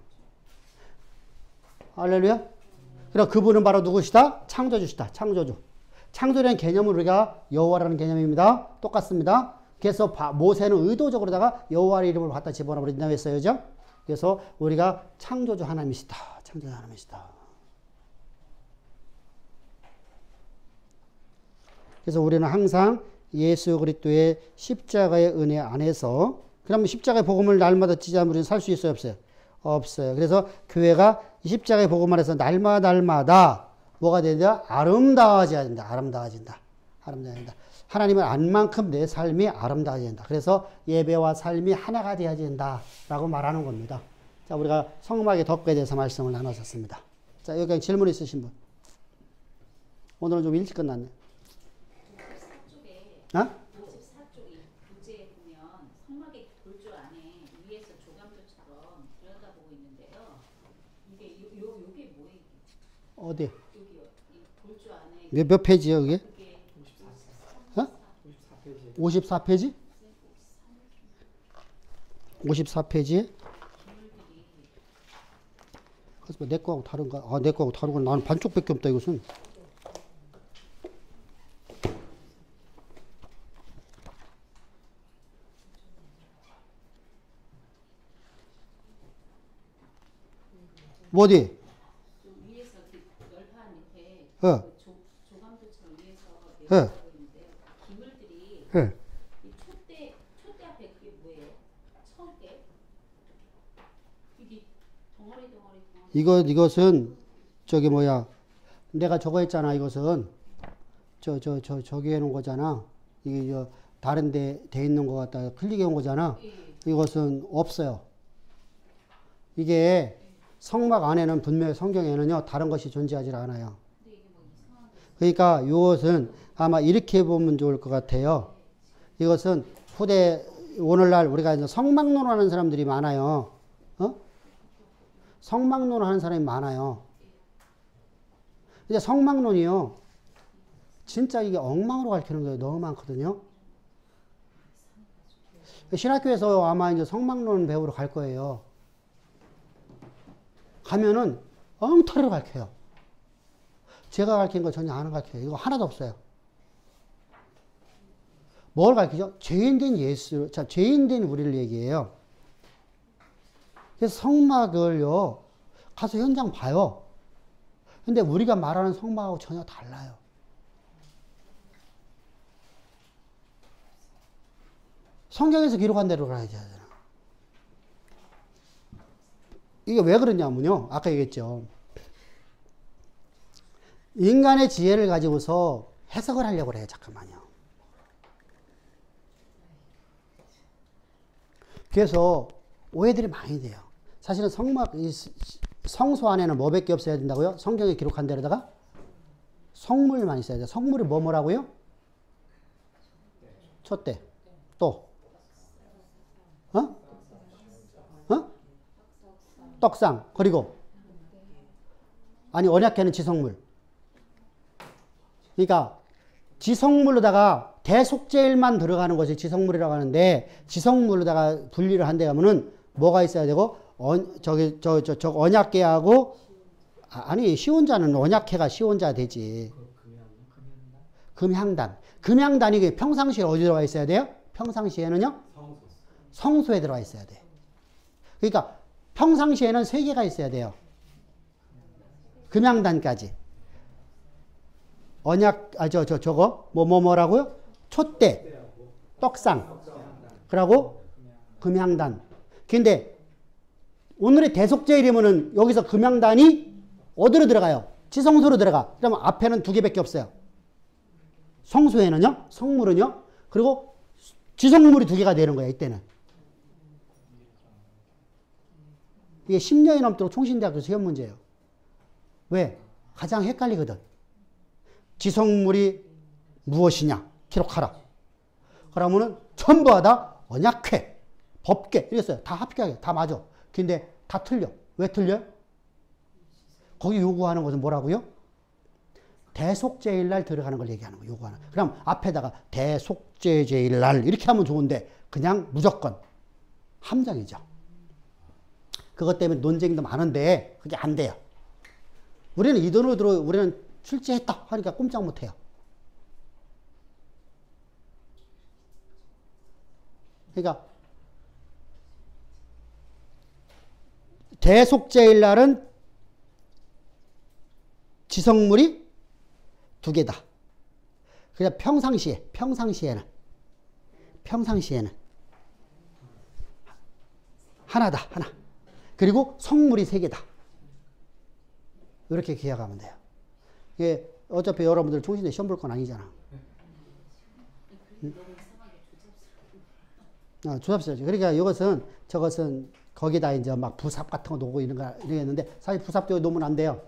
Speaker 1: 할렐루야. 그럼 그분은 바로 누구시다? 창조주시다. 창조주. 창조라는 개념은 우리가 여호와라는 개념입니다. 똑같습니다. 그래서 모세는 의도적으로다가 여호와의 이름을 갖다 집어넣어버린다고 했어요. 그죠? 그래서 우리가 창조주 하나님이시다. 창조주 하나님이시다. 그래서 우리는 항상 예수 그리스도의 십자가의 은혜 안에서, 그러면 십자가의 복음을 날마다 지지 않으면 우리는 살 수 있어요? 없어요? 없어요. 그래서 교회가 이 십자가의 복음 안에서 날마다 뭐가 된다? 아름다워져야 된다. 아름다워진다. 하나님을 안 만큼 내 삶이 아름다워야 된다. 그래서 예배와 삶이 하나가 되어야 된다라고 말하는 겁니다. 자, 우리가 성막의 덕배에 대해서 말씀을 나눴었습니다. 자, 여기 질문 있으신 분? 오늘은 좀 일찍 끝났네.
Speaker 3: 54쪽에, 어? 54쪽에 부제에 보면 성막의 골조 안에 위에서 조감조처럼 들여다보고 있는데요. 요게 뭐예요?
Speaker 1: 어디?
Speaker 3: 여기요. 이 골조 안에
Speaker 1: 몇 페이지요, 그게? 54페이지? 54페이지에? 그래서 내 거하고 다른가? 아, 내 거하고 다르구나. 나는 반쪽밖에 없다, 이것은. 어디?
Speaker 3: 위에서 널판 옆에 조감조처럼 위에서
Speaker 1: 예.
Speaker 3: 기물들이
Speaker 1: 예.
Speaker 3: 이 촛대 앞에 그게 뭐예요? 철대? 이게 덩어리.
Speaker 1: 이것은 저기 뭐야? 내가 저거 했잖아. 이것은 저기 해놓은 거잖아. 이게 다른 데 있는 거 같다 클릭해 온 거잖아. 이것은 없어요. 이게 성막 안에는 분명히 성경에는요 다른 것이 존재하지 않아요. 그러니까 이것은 아마 이렇게 보면 좋을 것 같아요. 이것은 오늘날 우리가 이제 성막론 하는 사람들이 많아요. 성막론 하는 사람이 많아요. 근데 성막론이요. 진짜 이게 엉망으로 가르치는 거예요. 너무 많거든요. 신학교에서 아마 이제 성막론 배우러 갈 거예요. 가면은 엉터리로 가르쳐요. 제가 가르친 거 전혀 안 가르쳐요. 이거 하나도 없어요. 뭘 가르치죠? 죄인된 예수, 자, 죄인된 우리를 얘기해요. 그래서 성막을요, 가서 현장 봐요. 근데 우리가 말하는 성막하고 전혀 달라요. 성경에서 기록한 대로 가야 되잖아. 이게 왜 그러냐면요. 아까 얘기했죠. 인간의 지혜를 가지고서 해석을 하려고 그래요. 잠깐만요. 그래서 오해들이 많이 돼요. 사실은 성소 안에는 뭐밖에 없어야 된다고요? 성경에 기록한 대로다가 성물만 있어야 돼요. 성물이 뭐라고요? 촛대. 또 떡상. 그리고 아니 언약궤는 지성물. 그러니까 지성물로다가 대속제일만 들어가는 것이 지성물이라고 하는데 지성물로다가 분리를 한대 하면은 뭐가 있어야 되고 저 언약궤하고 아니 시온자는 언약궤가 시온자 되지. 금향단. 금향단이 평상시에 어디 들어가 있어야 돼요? 평상시에는요? 성소에 들어가 있어야 돼. 그러니까 평상시에는 3개가 있어야 돼요. 금향단까지. 언약, 저거, 뭐라고요? 촛대, 떡상, 그러고 금향단. 근데 오늘의 대속제일이면은 여기서 금향단이 어디로 들어가요? 지성소로 들어가. 그러면 앞에는 2개밖에 없어요. 성소에는요, 성물은요, 그리고 지성물이 2개가 되는 거예요, 이때는. 이게 10년이 넘도록 총신대학교 시험 문제예요. 왜? 가장 헷갈리거든. 지성물이 무엇이냐? 기록하라. 그러면은 전부 다 언약궤, 법궤 이랬어요. 다 합격해. 다 맞아. 근데 다 틀려. 왜 틀려요? 거기 요구하는 것은 뭐라고요? 대속제일날 들어가는 걸 얘기하는 거 요구하는. 그럼 앞에다가 대속제일날 이렇게 하면 좋은데 그냥 무조건 함정이죠. 그것 때문에 논쟁도 많은데 그게 안 돼요. 우리는 이 돈으로 우리는 출제했다 하니까 꼼짝 못해요. 그러니까 대속제일날은 지성물이 2개다. 그냥 평상시에는 하나다, 하나. 그리고 성물이 3개다. 이렇게 기억하면 돼요. 이게 어차피 여러분들 총신대 시험 볼 건 아니잖아. 조잡스럽죠. 그러니까 이것은 저것은 거기다 이제 막 부삽 같은 거 놓고 이러겠는데 사실 부삽도 놓으면 안 돼요.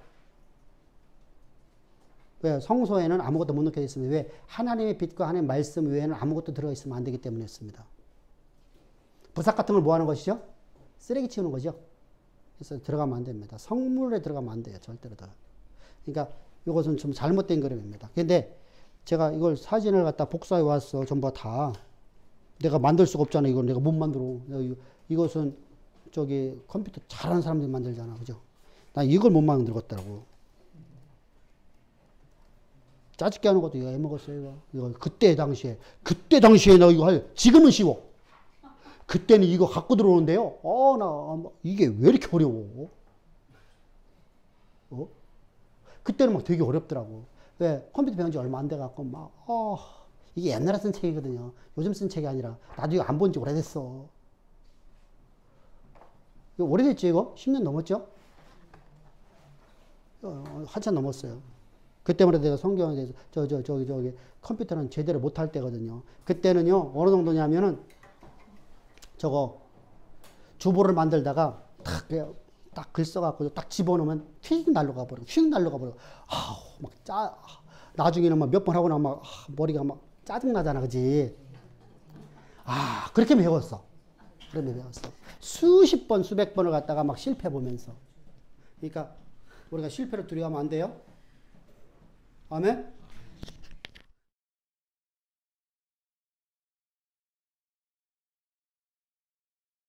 Speaker 1: 왜? 성소에는 아무것도 못 넣게 되어 있습니다. 왜? 하나님의 빛과 하나님의 말씀 외에는 아무것도 들어가 있으면 안 되기 때문이었습니다. 부삽 같은 걸 뭐 하는 것이죠? 쓰레기 치우는 거죠. 그래서 들어가면 안 됩니다. 성물에 들어가면 안 돼요. 절대로 다. 그러니까 이것은 좀 잘못된 그림입니다. 근데 제가 이걸 사진을 갖다 복사해 왔어. 전부 다. 내가 만들 수가 없잖아. 이걸 내가 못 만들어. 이것은 저기 컴퓨터 잘하는 사람들이 만들잖아. 그죠? 난 이걸 못 만들었더라고. 짜증게 하는 것도 이거 해먹었어요. 이거 그때 당시에 나 이거 지금은 쉬워. 그때는 이거 갖고 들어오는데요. 나 이게 왜 이렇게 어려워? 그때는 막 되게 어렵더라고. 왜? 컴퓨터 배운 지 얼마 안 돼 갖고 막 이게 옛날에 쓴 책이거든요. 요즘 쓴 책이 아니라 나도 이거 안 본 지 오래됐어. 이거 오래됐지 이거? 10년 넘었죠? 한참 넘었어요. 그때마다 내가 성경에 대해서 저기 컴퓨터는 제대로 못할 때거든요. 그때는요 어느 정도냐면은 저거 주보를 만들다가 딱 글 써갖고 딱 집어넣으면 휙 날라가 버려. 나중에는 막 몇 번 하고 나면 막 머리가 막 짜증나잖아, 그지? 그렇게 배웠어. 수십 번, 수백 번을 갖다가 막 실패 보면서. 그러니까 우리가 실패를 두려워하면 안 돼요. 아멘?